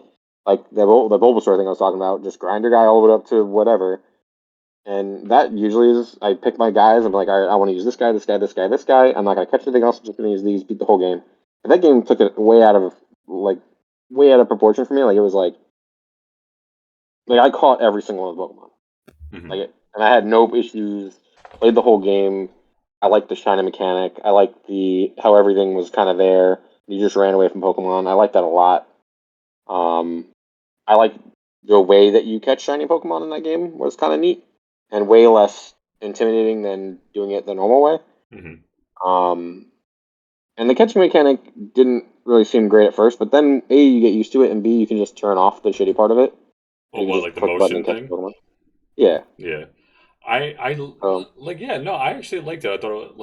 like the Bulbasaur thing I was talking about, just grind your guy all the way up to whatever. And that usually is, I pick my guys, I'm like, all right, I want to use this guy, this guy, this guy, this guy. I'm not going to catch anything else, I'm just going to use these, beat the whole game. But that game took it way out of proportion for me. Like, it was like I caught every single one of the Pokemon. Mm-hmm. And I had no issues, played the whole game. I liked the shiny mechanic. I liked how everything was kind of there. You just ran away from Pokemon. I liked that a lot. I like the way that you catch shiny Pokemon in that game was kind of neat and way less intimidating than doing it the normal way. Mm-hmm. And the catching mechanic didn't really seem great at first, but then A, you get used to it, and B, you can just turn off the shitty part of it. Oh, what, like the motion thing? Yeah. Yeah. I actually liked it. I thought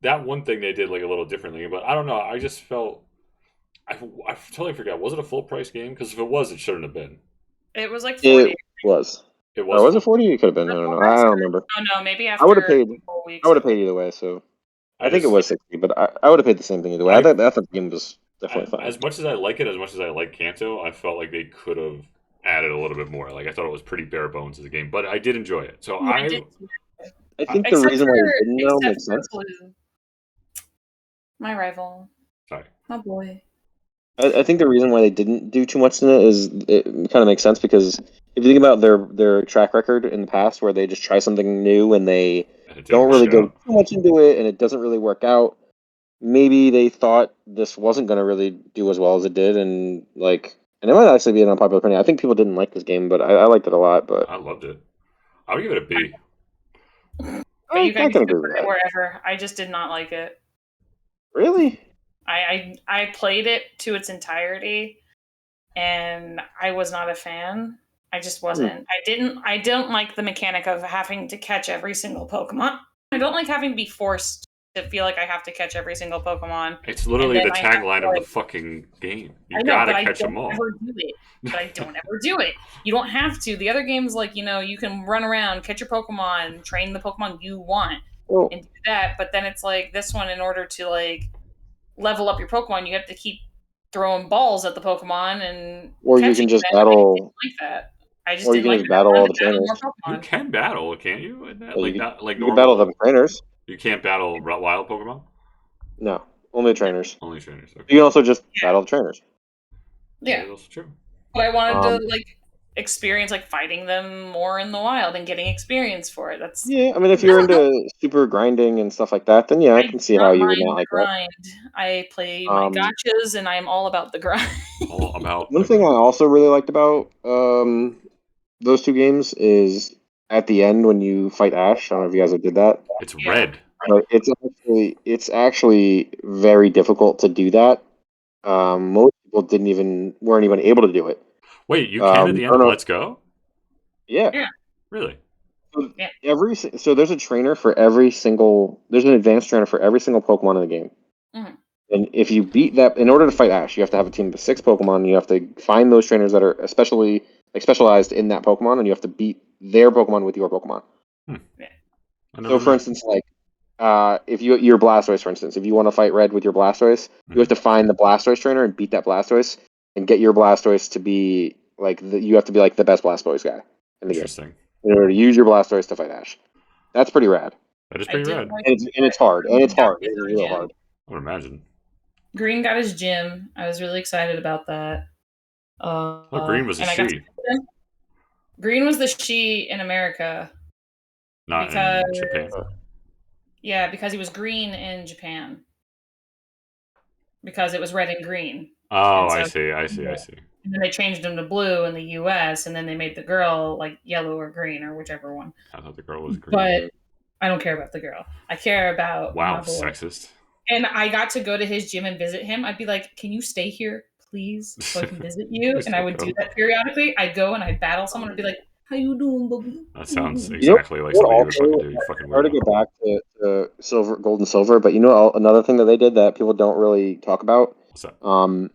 that one thing they did a little differently, but I don't know. I just felt I totally forgot. Was it a full price game? Because if it was, it shouldn't have been. It was like 40. It was. It was. Was it 40? It could have been. I don't know. I don't remember. Oh no, maybe after. I would have paid. I would have paid either way. So I think it was 60, but I would have paid the same thing either way. I thought the game was definitely fine. As much as I like it, as much as I like Kanto, I felt like they could have added a little bit more. Like I thought it was pretty bare bones as a game, but I did enjoy it. So I think the reason why it didn't know makes sense. My rival. Sorry. My boy. I think the reason why they didn't do too much in it is it kind of makes sense because if you think about their track record in the past where they just try something new and they don't really go too much into it and it doesn't really work out, maybe they thought this wasn't going to really do as well as it did, and it might actually be an unpopular opinion. I think people didn't like this game, but I liked it a lot. But I loved it. I would give it a B. But you guys can put it wherever. I just did not like it. Really? I played it to its entirety, and I was not a fan. I just wasn't. I don't like the mechanic of having to catch every single Pokemon. I don't like having to be forced to feel like I have to catch every single Pokemon. It's literally the tagline of the fucking game. You gotta catch them all. But I don't ever do it. You don't have to. The other games, you can run around, catch your Pokemon, train the Pokemon you want, and do that. But then it's like this one, in order to level up your Pokemon, you have to keep throwing balls at the Pokemon and or you can just battle. Like that. I just or you didn't can like just that. battle all the trainers. You can battle, can't you? Not like You normal. can battle the trainers. You can't battle wild Pokemon. No, only trainers. Only trainers. Okay. You can also just battle the trainers. Yeah, that's true. But I wanted to like experience like fighting them more in the wild and getting experience for it. That's I mean, if you're into super grinding and stuff like that, then I can see how you would not like grind. I play my gotchas, and I'm all about the grind. All about one thing I also really liked about those two games is at the end when you fight Ash. I don't know if you guys did that. It's red. But it's actually very difficult to do that. Most people weren't even able to do it. Wait, you can at the end of Let's Go? Yeah. Really? So there's a trainer for every single. There's an advanced trainer for every single Pokemon in the game. Mm-hmm. And if you beat that, in order to fight Ash, you have to have a team of 6 Pokemon. You have to find those trainers that are especially specialized in that Pokemon, and you have to beat their Pokemon with your Pokemon. So, for instance, like if your Blastoise, for instance, if you want to fight Red with your Blastoise, you have to find the Blastoise trainer and beat that Blastoise, and get your Blastoise to be like you have to be like the best Blastoise guy in the game in order to use your Blastoise to fight Ash. That's pretty rad. That is pretty rad. And it's hard. It's real hard. I would imagine. Green got his gym. I was really excited about that. Green was a she. Green was the she in America. Not in Japan. Yeah, because he was green in Japan. Because it was red and green. Oh, I see. And then they changed him to blue in the U.S., and then they made the girl like yellow or green or whichever one. I thought the girl was green. But I don't care about the girl. I care about my boy. Sexist. And I got to go to his gym and visit him. I'd be like, can you stay here, please, so I can visit you? And I would do that periodically. I'd go and I'd battle someone and be like, how you doing, Bobby? That sounds exactly like something you would fucking do. You fucking hard to get back to gold and silver, but another thing that they did that people don't really talk about? What's that?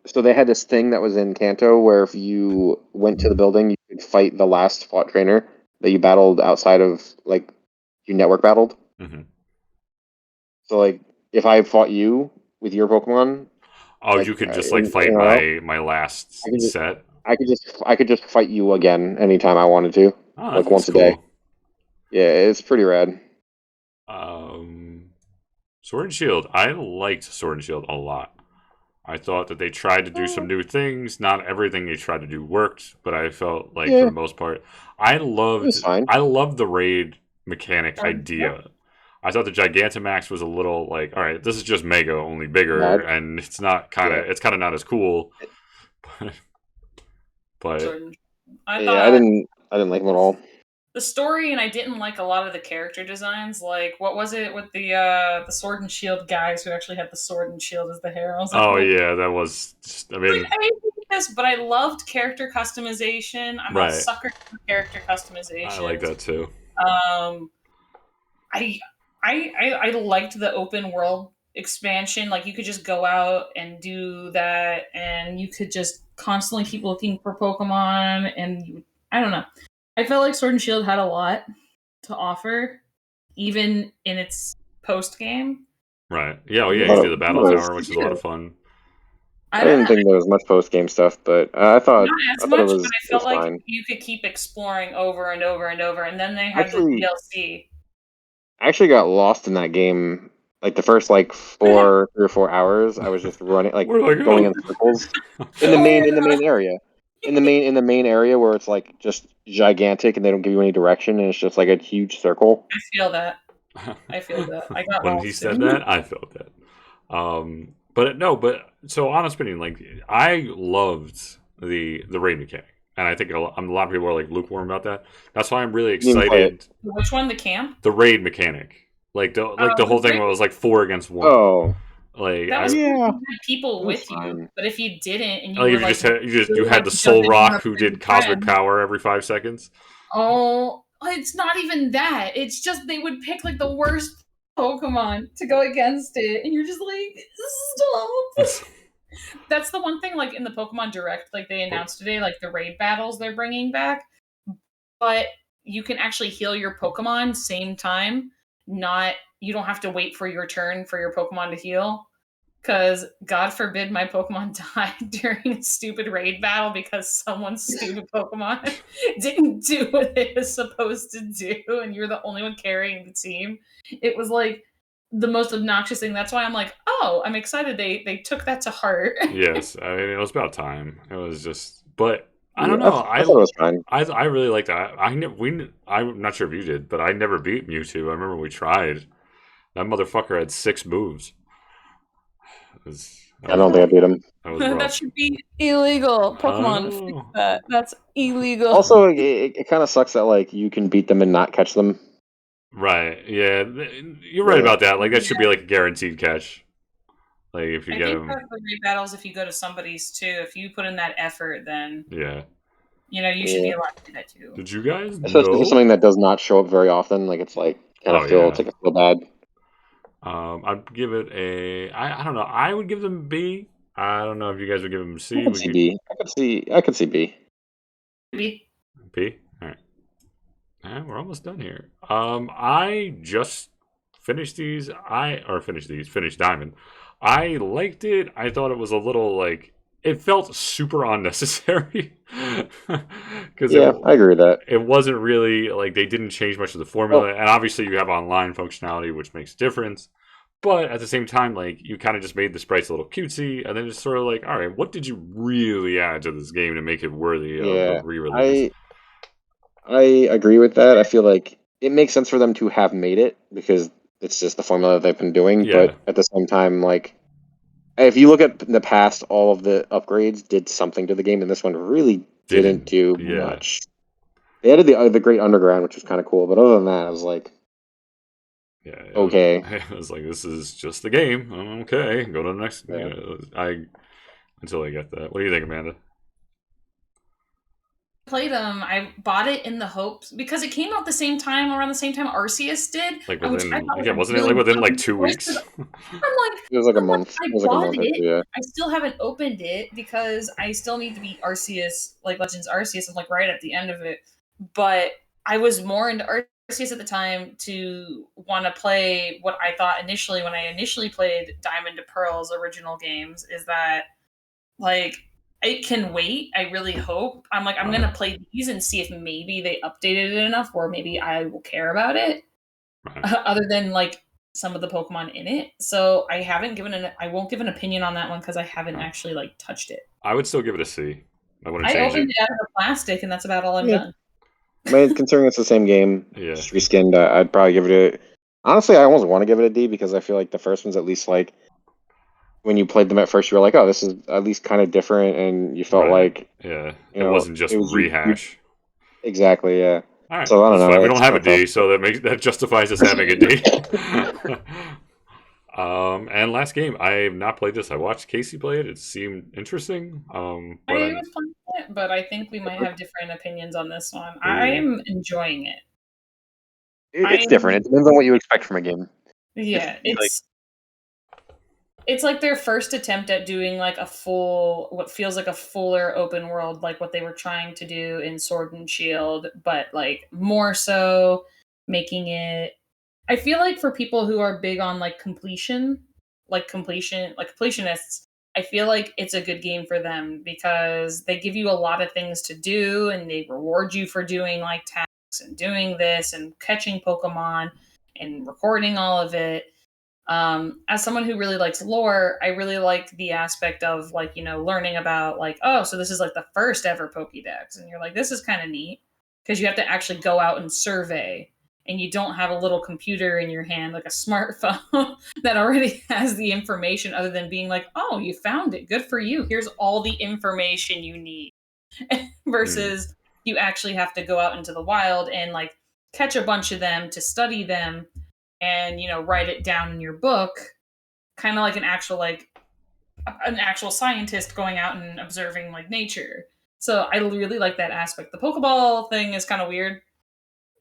So they had this thing that was in Kanto where if you went to the building, you could fight the last fought trainer that you battled outside of, like, you network battled. Mm-hmm. So, like, if I fought you with your Pokemon... Oh, like, you could just, like, fight my last set? I could just fight you again anytime I wanted to. Oh, like, once a day. Yeah, it's pretty rad. Sword and Shield. I liked Sword and Shield a lot. I thought that they tried to do some new things. Not everything they tried to do worked, but I felt like for the most part, I loved the raid mechanic idea. I thought the Gigantamax was a little like, all right, this is just Mega, only bigger, and it's not it's kind of not as cool. But I didn't like them at all. The story, and I didn't like a lot of the character designs. Like, what was it with the Sword and Shield guys who actually had the Sword and Shield as the hair? Yeah, that was. I mean, I hate this, but I loved character customization. I'm a sucker for character customization. I like that too. I liked the open world expansion. Like, you could just go out and do that, and you could just constantly keep looking for Pokemon, and I don't know. I felt like Sword and Shield had a lot to offer, even in its post game. Right. Yeah. You do the Battle Tower, which is a lot of fun. I didn't think there was much post game stuff, but I thought not as much. But I felt like fine. You could keep exploring over and over and over, and then they had the DLC. I actually got lost in that game. Like the first 3 or 4 hours, I was just running, going in circles in the main area. In the main area where it's like just gigantic and they don't give you any direction and it's just like a huge circle. I feel that. I got when he said that, I felt that. But so honest opinion, like I loved the raid mechanic, and I think a lot of people are like lukewarm about that. That's why I'm really excited. Which one? The camp? The raid mechanic, the whole thing where it was like 4 against 1. Oh. Like that was you had people with you, but if you didn't and you had the Soul Rock who did cosmic power every 5 seconds. Oh, it's not even that. It's just they would pick like the worst Pokemon to go against it, and you're just like, stop. That's the one thing, like in the Pokemon Direct, like they announced today, like the raid battles they're bringing back, but you can actually heal your Pokemon same time. You don't have to wait for your turn for your Pokemon to heal. Because God forbid my Pokemon died during a stupid raid battle because someone's stupid Pokemon didn't do what it was supposed to do, and you're the only one carrying the team. It was like the most obnoxious thing. That's why I'm like, oh, I'm excited they took that to heart. Yes, I mean it was about time. It was just, but I Yeah, don't know. I thought it was fine. I really liked that. I'm not sure if you did, but I never beat Mewtwo. I remember we tried. That motherfucker had 6 moves. I don't think I beat him. That was rough. That should be illegal. Pokemon, fix that. That's illegal. Also, it kind of sucks that like you can beat them and not catch them. Right. Yeah, you're right about that. Like that should be like a guaranteed catch. Like if you I get think them. that's the raid battles. If you go to somebody's too, if you put in that effort, then Yeah. you should be allowed to do that too. Did you guys Especially know? for something that does not show up very often. Like it's like kind of feel bad. I'd give it a. I don't know. I would give them B. I don't know if you guys would give them C. I could see B. I could see B. B. B. All right. We're almost done here. I just finished these. Finished Diamond. I liked it. I thought it was a little like it felt super unnecessary. Because I agree with that. It wasn't really like they didn't change much of the formula, and obviously you have online functionality, which makes a difference. But at the same time, like you kind of just made the sprites a little cutesy, and then it's sort of like, all right, what did you really add to this game to make it worthy of re-release? I agree with that. I feel like it makes sense for them to have made it because it's just the formula they've been doing. Yeah. But at the same time, like if you look at the past, all of the upgrades did something to the game, and this one really didn't do much. They added the Great Underground, which was kind of cool, but other than that, I was like, okay. I was like, this is just the game. Okay, go to the next. Until I get that. What do you think, Amanda? Played them. I bought it in the hopes because it came out around the same time Arceus did. Like within, wasn't it like within like 2 weeks? I'm like, it was like a month. I bought it. I still haven't opened it because I still need to beat Arceus, like Legends Arceus. I'm like right at the end of it, but I was more into Arceus at the time to want to play what I thought initially when I initially played Diamond to Pearl's original games is that like it can wait. I really hope. I'm like, I'm going to play these and see if maybe they updated it enough or maybe I will care about it other than like some of the Pokemon in it. So I won't give an opinion on that one because I haven't actually like touched it. I would still give it a C. I wouldn't change it. I opened it out of the plastic and that's about all I've done. Considering it's the same game, just reskinned, I'd probably give it honestly, I almost want to give it a D because I feel like the first one's at least like when you played them at first, you were like, "Oh, this is at least kind of different," and you felt like, it wasn't just rehash. Exactly, yeah. All right, so I don't know. We don't have a D, so that justifies us having a D. And last game, I have not played this. I watched Casey play it. It seemed interesting. I was playing it, but I think we might have different opinions on this one. I'm enjoying it. It's different. It depends on what you expect from a game. Yeah, it's like their first attempt at doing like what feels like a fuller open world, like what they were trying to do in Sword and Shield, but like more so making it. I feel like for people who are big on like completionists, I feel like it's a good game for them because they give you a lot of things to do and they reward you for doing like tasks and doing this and catching Pokemon and recording all of it. As someone who really likes lore, I really like the aspect of like, learning about like, oh, so this is like the first ever Pokédex. And you're like, this is kind of neat because you have to actually go out and survey and you don't have a little computer in your hand, like a smartphone that already has the information other than being like, oh, you found it. Good for you. Here's all the information you need versus you actually have to go out into the wild and like catch a bunch of them to study them and write it down in your book, kind of like an actual scientist going out and observing like nature. So I really like that aspect. The Pokeball thing is kind of weird,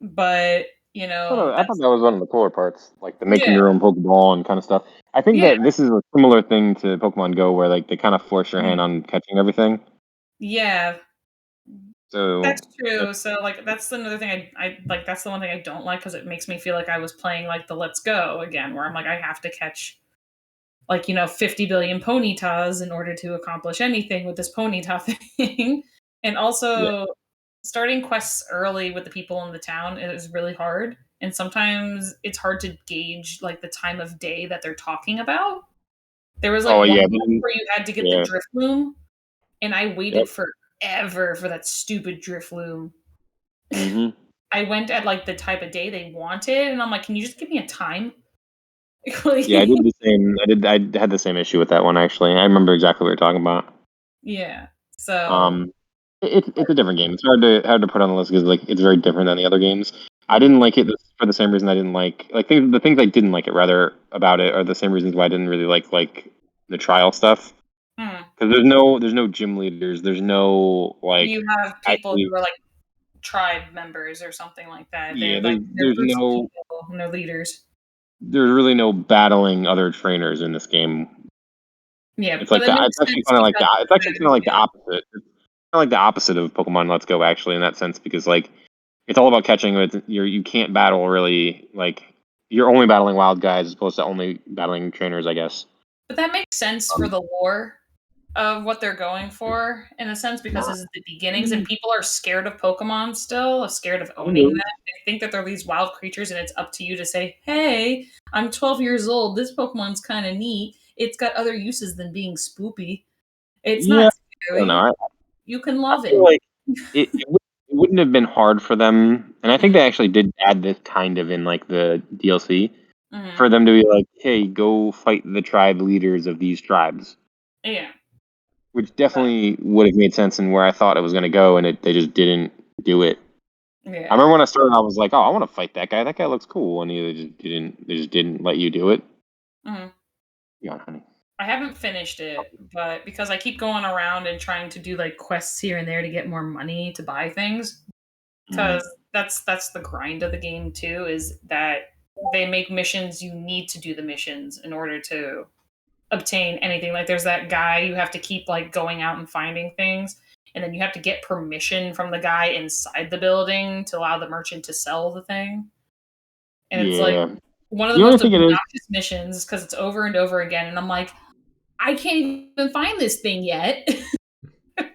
but I thought that was one of the cooler parts, like the making your own Pokeball and kind of stuff. I think that this is a similar thing to Pokemon Go, where like they kind of force your hand on catching everything. Yeah. So that's true. So like that's another thing I like. That's the one thing I don't like because it makes me feel like I was playing like the Let's Go again, where I'm like I have to catch like, 50 billion ponytas in order to accomplish anything with this ponyta thing. And also starting quests early with the people in the town is really hard. And sometimes it's hard to gauge like the time of day that they're talking about. There was like one where you had to get the drift loom, and I waited forever for that stupid drift loom. Mm-hmm. I went at like the type of day they wanted, and I'm like, can you just give me a time? Yeah, I did the same. I had the same issue with that one actually. I remember exactly what you're talking about. Yeah. So it's a different game. It's hard to put on the list because like it's very different than the other games. I didn't like it for the same reason I didn't like the things I didn't like it rather about it are the same reasons why I didn't really like the trial stuff. Because there's no gym leaders. There's no like you have people who are like tribe members or something like that. Yeah, they're there's no leaders. There's really no battling other trainers in this game. Yeah, it's like that. It's actually kind of like that. It's actually kind of like the opposite. It's kind of like the opposite of Pokemon Let's Go, actually, in that sense, because like it's all about catching. But you can't battle really. Like you're only battling wild guys as opposed to only battling trainers, I guess. But that makes sense for the lore of what they're going for, in a sense, because this is the beginnings, and people are scared of Pokemon still, scared of owning them. They think that they're these wild creatures, and it's up to you to say, "Hey, I'm 12 years old. This Pokemon's kind of neat. It's got other uses than being spoopy. It's not scary. You can love it." Like it wouldn't have been hard for them, and I think they actually did add this kind of in like the DLC for them to be like, "Hey, go fight the tribe leaders of these tribes." Yeah. Which definitely would have made sense in where I thought it was going to go, and they just didn't do it. Yeah. I remember when I started, I was like, "Oh, I want to fight that guy. That guy looks cool," and they just didn't let you do it. Yeah, honey. I haven't finished it, but because I keep going around and trying to do like quests here and there to get more money to buy things, because that's the grind of the game too. Is that they make missions? You need to do the missions in order to obtain anything. Like there's that guy you have to keep like going out and finding things, and then you have to get permission from the guy inside the building to allow the merchant to sell the thing. And it's like one of the most obnoxious missions because it's over and over again, and I'm like, I can't even find this thing yet.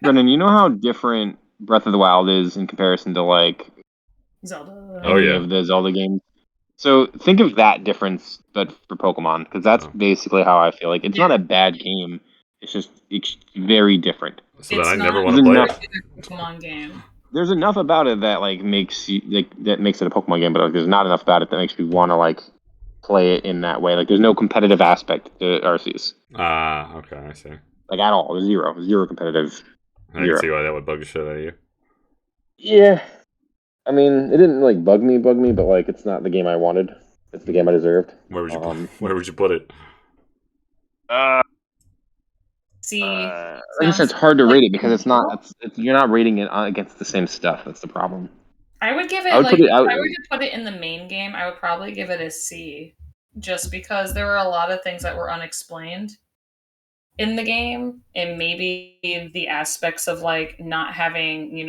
Brendan, you know how different Breath of the Wild is in comparison to like Zelda. Any of the Zelda games. So think of that difference, but for Pokemon, because that's basically how I feel. Like it's not a bad game. It's very different. So then I never want to play a Pokemon game. There's enough about it that like makes you that makes it a Pokemon game, but like, there's not enough about it that makes you want to like play it in that way. Like there's no competitive aspect to Arceus. Okay, I see. Like at all, zero competitive. I can see why that would bug the shit out of you. Yeah. I mean, it didn't like bug me, but like it's not the game I wanted. It's the game I deserved. Where would you put it? See, I guess it's hard to rate it because it's not. You're not rating it against the same stuff. That's the problem. I would give it if I were to put it in the main game, I would probably give it a C, just because there were a lot of things that were unexplained in the game, and maybe the aspects of like not having,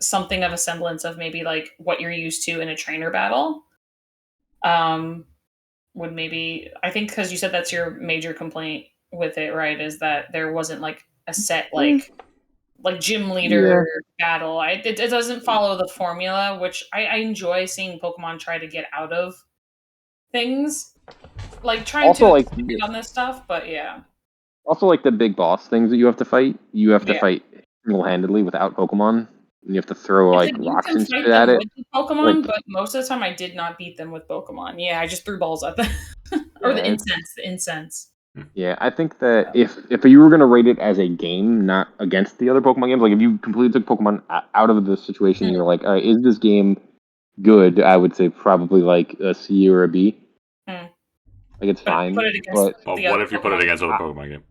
something of a semblance of maybe like what you're used to in a trainer battle. Would maybe, I think, because you said that's your major complaint with it, right? Is that there wasn't like a set like gym leader battle. It doesn't follow the formula, which I enjoy seeing Pokemon try to get out of things, like trying to expand on this stuff. But yeah. Also, like the big boss things that you have to fight fight single-handedly without Pokemon. And you have to throw like rocks and shit at it. With Pokemon, but most of the time I did not beat them with Pokemon. Yeah, I just threw balls at them. Or the incense. Yeah, I think that if you were gonna rate it as a game, not against the other Pokemon games, like if you completely took Pokemon out of the situation, you're like, all right, is this game good? I would say probably like a C or a B. Like it's fine. What if you put it against another Pokemon game?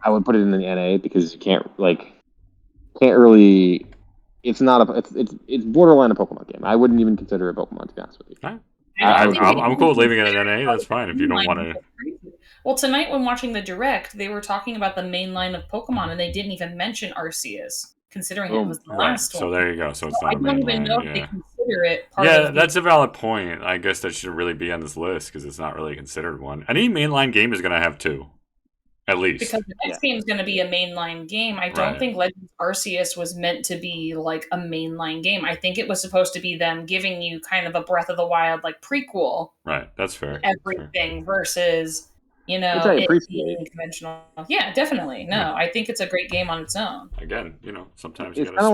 I would put it in the NA because you can't really. It's not it's borderline a Pokemon game. I wouldn't even consider it Pokemon, to be honest with you. Huh? I'm cool with leaving it in NA. That's fine if you don't want to. Well, tonight when watching the Direct, they were talking about the main line of Pokemon, and they didn't even mention Arceus, considering it was the last one. So there you go. So it's not a main line. I don't even know if they consider it part of that's a valid point. I guess that should really be on this list because it's not really considered one. Any mainline game is going to have two. At least. Because the next game is going to be a mainline game. I don't think Legends Arceus was meant to be like a mainline game. I think it was supposed to be them giving you kind of a Breath of the Wild like prequel. Right, that's fair. Everything versus, which I appreciate. Conventional. Yeah, definitely. No, I think it's a great game on its own. Again, sometimes it's kind of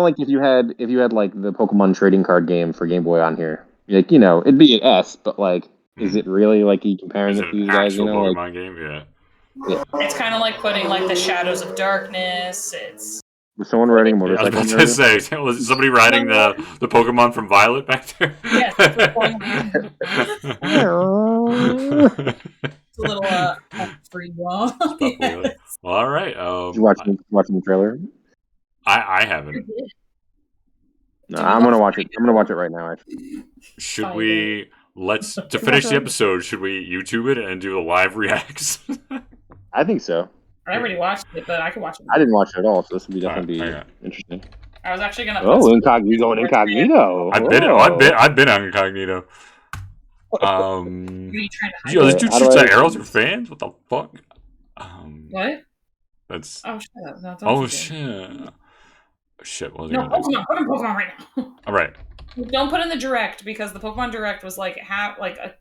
like if you had like the Pokemon trading card game for Game Boy on here. Like it'd be an S, but like, is it really like you comparing it to these guys? Pokemon game, yeah. It's kind of like putting like the Shadows of Darkness. It's was someone riding a motorcycle? I was about to say, was somebody riding the Pokemon from Violet back there? Yes. It's a little free wall. Yes. Well, all right. Did you watching the trailer? I haven't. No, I'm gonna watch it. I'm gonna watch it right now. Actually, should we? To finish the episode, should we YouTube it and do the live reacts? I think so. I already watched it, but I could watch it. I didn't watch it at all, so this would definitely be interesting. I was actually gonna. Incognito. I've been on incognito. Yo, this dude shoots at arrows or fans. What the fuck? What? That's. Oh shit! No, shit. Shit. What was no, Pokemon. Put in Pokemon right now. All right. Don't put in the direct because the Pokemon direct was like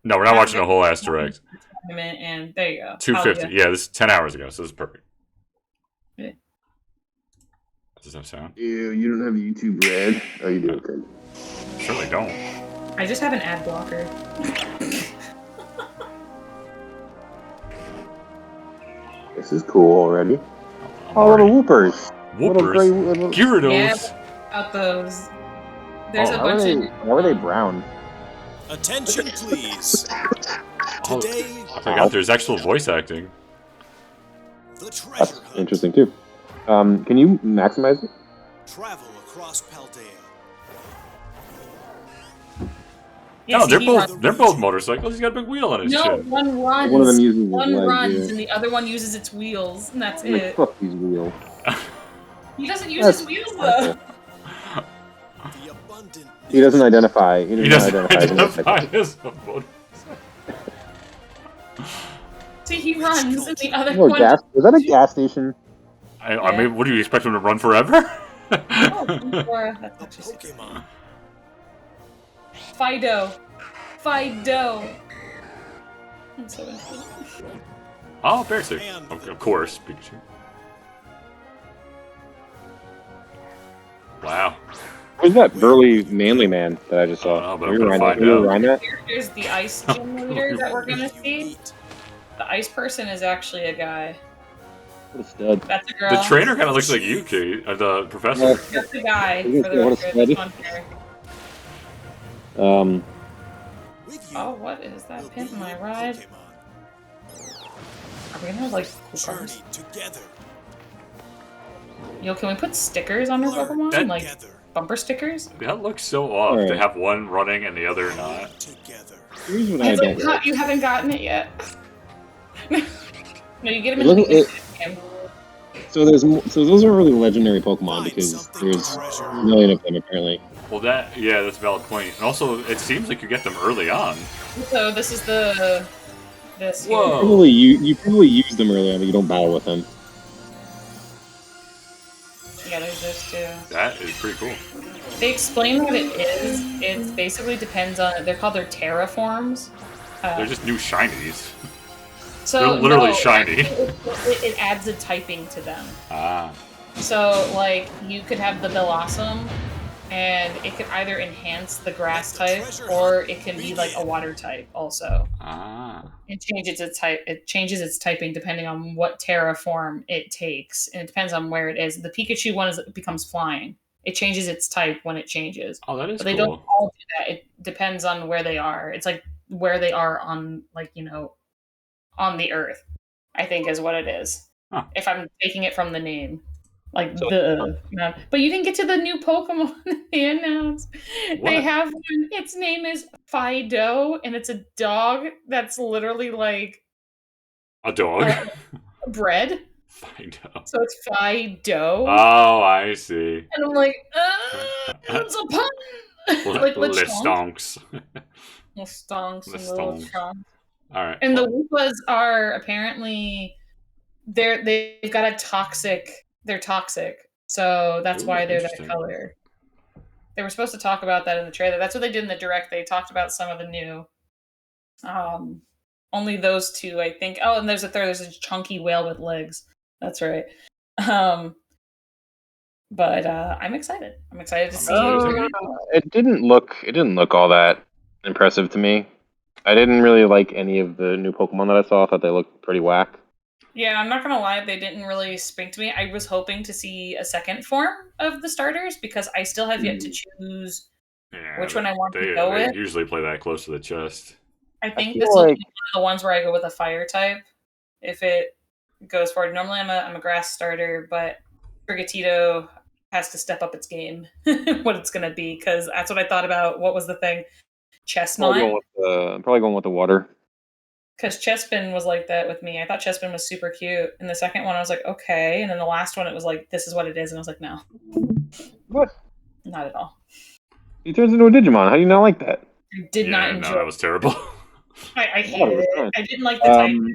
No, we're not watching a whole ass direct. And there you go. 250. Yeah, this is 10 hours ago, so this is perfect. Yeah. Does that sound? Ew, you don't have YouTube Red. Oh, you do. Okay. Certainly don't. I just have an ad blocker. This is cool already. Little whoopers. Gyarados. Yeah, about those. There's a bunch of. Why were they brown? Attention, please. Today, I forgot there's actual voice acting. The treasure That's hunt. interesting too. Can you maximize it? Travel across Paldea. No, they're both motorcycles. He's got a big wheel on his chin. One runs. One of them uses one runs, and the other one uses its wheels, and that's it. Fuck these wheels. He doesn't use his wheels though. He doesn't identify. He doesn't identify as a motorcycle. See, he runs, and the other one. Was that a gas station? I mean, what do you expect him to run forever? That's actually Pokemon. Fido. I'm so interested. Oh, Bearsick. Of course, Pikachu. Wow. Who's that burly, manly man that I just saw? I don't know, but I'm gonna find out. Here's the ice gym leader that we're gonna see. The ice person is actually a guy. What a stud. That's a girl. The trainer kind of looks like you, Kate. The professor. That's a guy. For the record. Oh, what is that pin in my ride? Are we gonna have like cool cars? Yo, can we put stickers on our Pokemon? Like bumper stickers? That looks so off to have one running and the other not. Here's what I don't like. You haven't gotten it yet. No, you get them in the game. So those are really legendary Pokemon because there's a million of them apparently. Well, that's a valid point. And also, it seems like you get them early on. So this is this. Whoa! You probably use them early on, but you don't battle with them. Yeah, there's this too. That is pretty cool. They explain what it is. It basically depends on. They're called their terraforms. They're just new shinies. So they're literally shiny. It adds a typing to them. Ah. So like you could have the Bellossom, and it could either enhance the grass type or it can be like a water type also. Ah. It changes its type. It changes its typing depending on what terraform it takes, and it depends on where it is. The Pikachu one becomes flying. It changes its type when it changes. Oh, that is but they cool. don't all do that. It depends on where they are. It's like where they are on on the Earth, I think is what it is. Huh. If I'm taking it from the name. But you didn't get to the new Pokemon they announced. What? They have one. Its name is Fido, and it's a dog that's literally like a dog. Bread. Fido. So it's Fido. Oh, I see. And I'm like, it's a pun. Like Stonks. Stonks and little chonks. All right. And the Woopas are apparently they've got a toxic. They're toxic, so that's why they're that color. They were supposed to talk about that in the trailer. That's what they did in the direct. They talked about some of the new. Only those two, I think. Oh, and there's a third. There's a chunky whale with legs. That's right. But I'm excited. I'm excited to see it. It didn't look all that impressive to me. I didn't really like any of the new Pokemon that I saw. I thought they looked pretty whack. Yeah, I'm not gonna lie, they didn't really speak to me. I was hoping to see a second form of the starters because I still have yet to choose which one I want to go with. They usually play that close to the chest. I think this will be one of the ones where I go with a fire type. If it goes forward, normally I'm a grass starter, but Frigatito has to step up its game, what it's gonna be, because that's what I thought about. What was the thing? Chestnut. I'm probably going with the water. Because Chespin was like that with me. I thought Chespin was super cute. In the second one, I was like, okay. And then the last one, it was like, this is what it is. And I was like, no. What? Not at all. He turns into a Digimon. How do you not like that? I did not enjoy it. No, that was terrible. I hated it. I didn't like the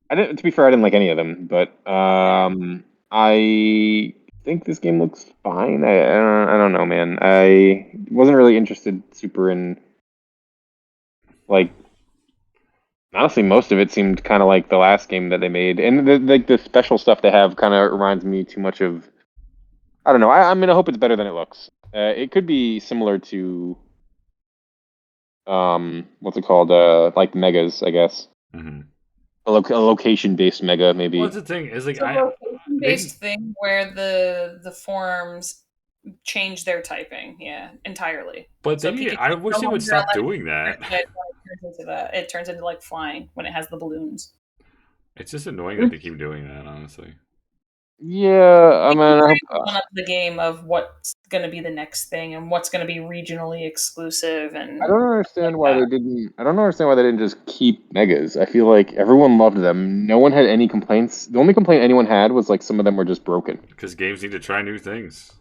type. To be fair, I didn't like any of them. But I think this game looks fine. I don't know, man. I wasn't really interested super in, like, honestly, most of it seemed kind of like the last game that they made, and the special stuff they have kind of reminds me too much of. I don't know. I mean, I hope it's better than it looks. It could be similar to, what's it called? Like Megas, I guess. Mm-hmm. A location-based Mega, maybe. What's the thing? Is like it's a location-based thing where the forms change their typing, entirely. But so I wish they would stop doing that. It turns into like flying when it has the balloons. It's just annoying that they keep doing that, honestly. Yeah, I mean, one up the game of what's going to be the next thing and what's going to be regionally exclusive, and I don't understand why they didn't. I don't understand why they didn't just keep Megas. I feel like everyone loved them. No one had any complaints. The only complaint anyone had was like some of them were just broken. Because games need to try new things.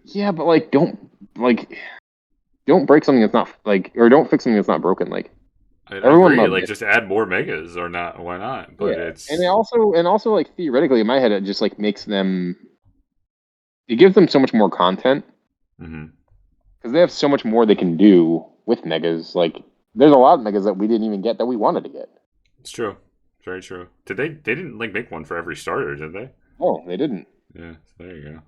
Yeah, but like don't break something that's not or don't fix something that's not broken. Like everyone loved it. Just add more Megas or not? Why not? But it's and also like theoretically in my head it just like makes them. It gives them so much more content. Mm-hmm. Because they have so much more they can do with Megas. Like, there's a lot of Megas that we didn't even get that we wanted to get. It's true. Very true. Did they didn't like make one for every starter, did they? Oh, they didn't. Yeah, so there you go.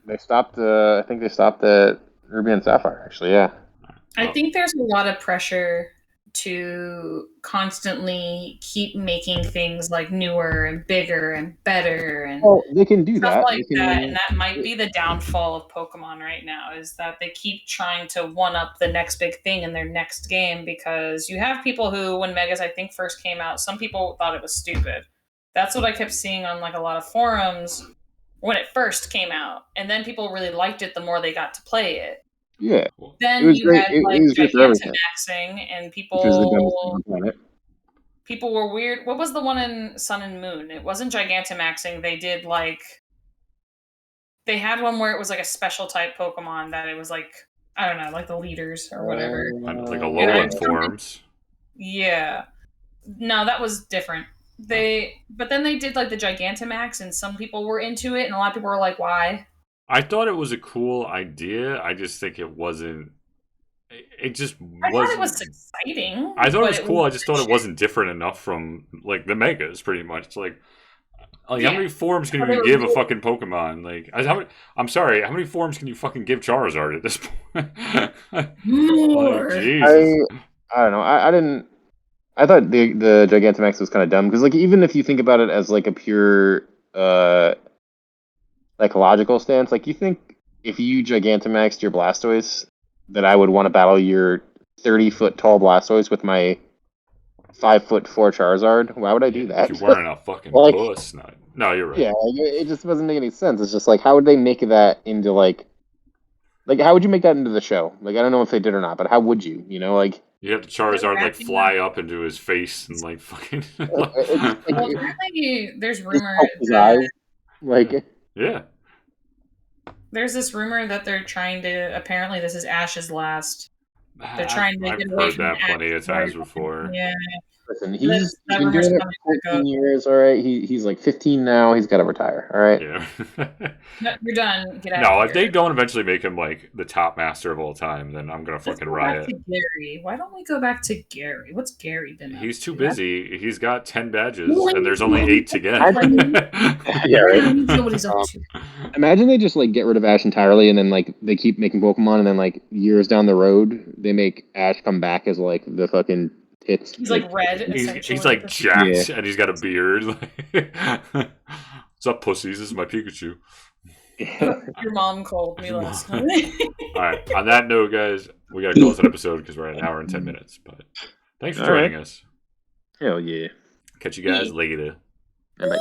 They stopped, I think they stopped at Ruby and Sapphire, actually, yeah. I think there's a lot of pressure to constantly keep making things like newer and bigger and better, and they can do stuff that. Like that, and that might be the downfall of Pokemon right now, is that they keep trying to one-up the next big thing in their next game, because you have people who, when Megas, I think, first came out, some people thought it was stupid. That's what I kept seeing on like a lot of forums when it first came out, and then people really liked it the more they got to play it. Yeah. Then you had like Gigantamaxing, and people were weird. What was the one in Sun and Moon? It wasn't Gigantamaxing. They did like they had one where it was like a special type Pokemon that it was like, I don't know, like the leaders or whatever. Like a Alolan forms. Yeah. No, that was different. But then they did like the Gigantamax, and some people were into it, and a lot of people were like, why? I thought it was a cool idea. I just think it wasn't. It just wasn't. I thought it was exciting. I thought it was cool. I just thought it wasn't different enough from like the Megas, pretty much. Like how many forms can you give a fucking Pokemon? Like, I'm sorry, how many forms can you fucking give Charizard at this point? More. Like, Jesus. I don't know. I didn't. I thought the Gigantamax was kind of dumb because like even if you think about it as like a pure like logical stance, like you think if you Gigantamaxed your Blastoise, that I would want to battle your 30-foot tall Blastoise with my 5'4" Charizard? Why would I do that? You weren't a fucking puss. No, you're right. Yeah, it just doesn't make any sense. It's just like, how would they make that into like how would you make that into the show? Like, I don't know if they did or not, but how would you? You know, like you have the Charizard like fly up into his face and like fucking. Apparently, there's rumor yeah. There's this rumor that they're trying to. Apparently, this is Ash's last. They're trying to get away from that plenty of times before. Yeah, Listen, he's been doing it for 14 years. All right, he's like 15 now. He's got to retire. All right. Yeah. No, you're done. Get out. No, if they don't eventually make him like the top master of all time, then I'm gonna fucking riot. Back to Gary. Why don't we go back to Gary? What's Gary been? He's too busy. He's got 10 badges, and there's only 8 to get. Yeah, right. Imagine they just like get rid of Ash entirely, and then like they keep making Pokemon, and then like years down the road, they make Ash come back as like the fucking tits. He's like red. He's like jacked, and he's got a beard. What's up, pussies? This is my Pikachu. Your mom called me last night. All right. On that note, guys, we got to close that episode because we're at an hour and 10 minutes. But thanks for joining us. Hell yeah. Catch you guys later. Bye.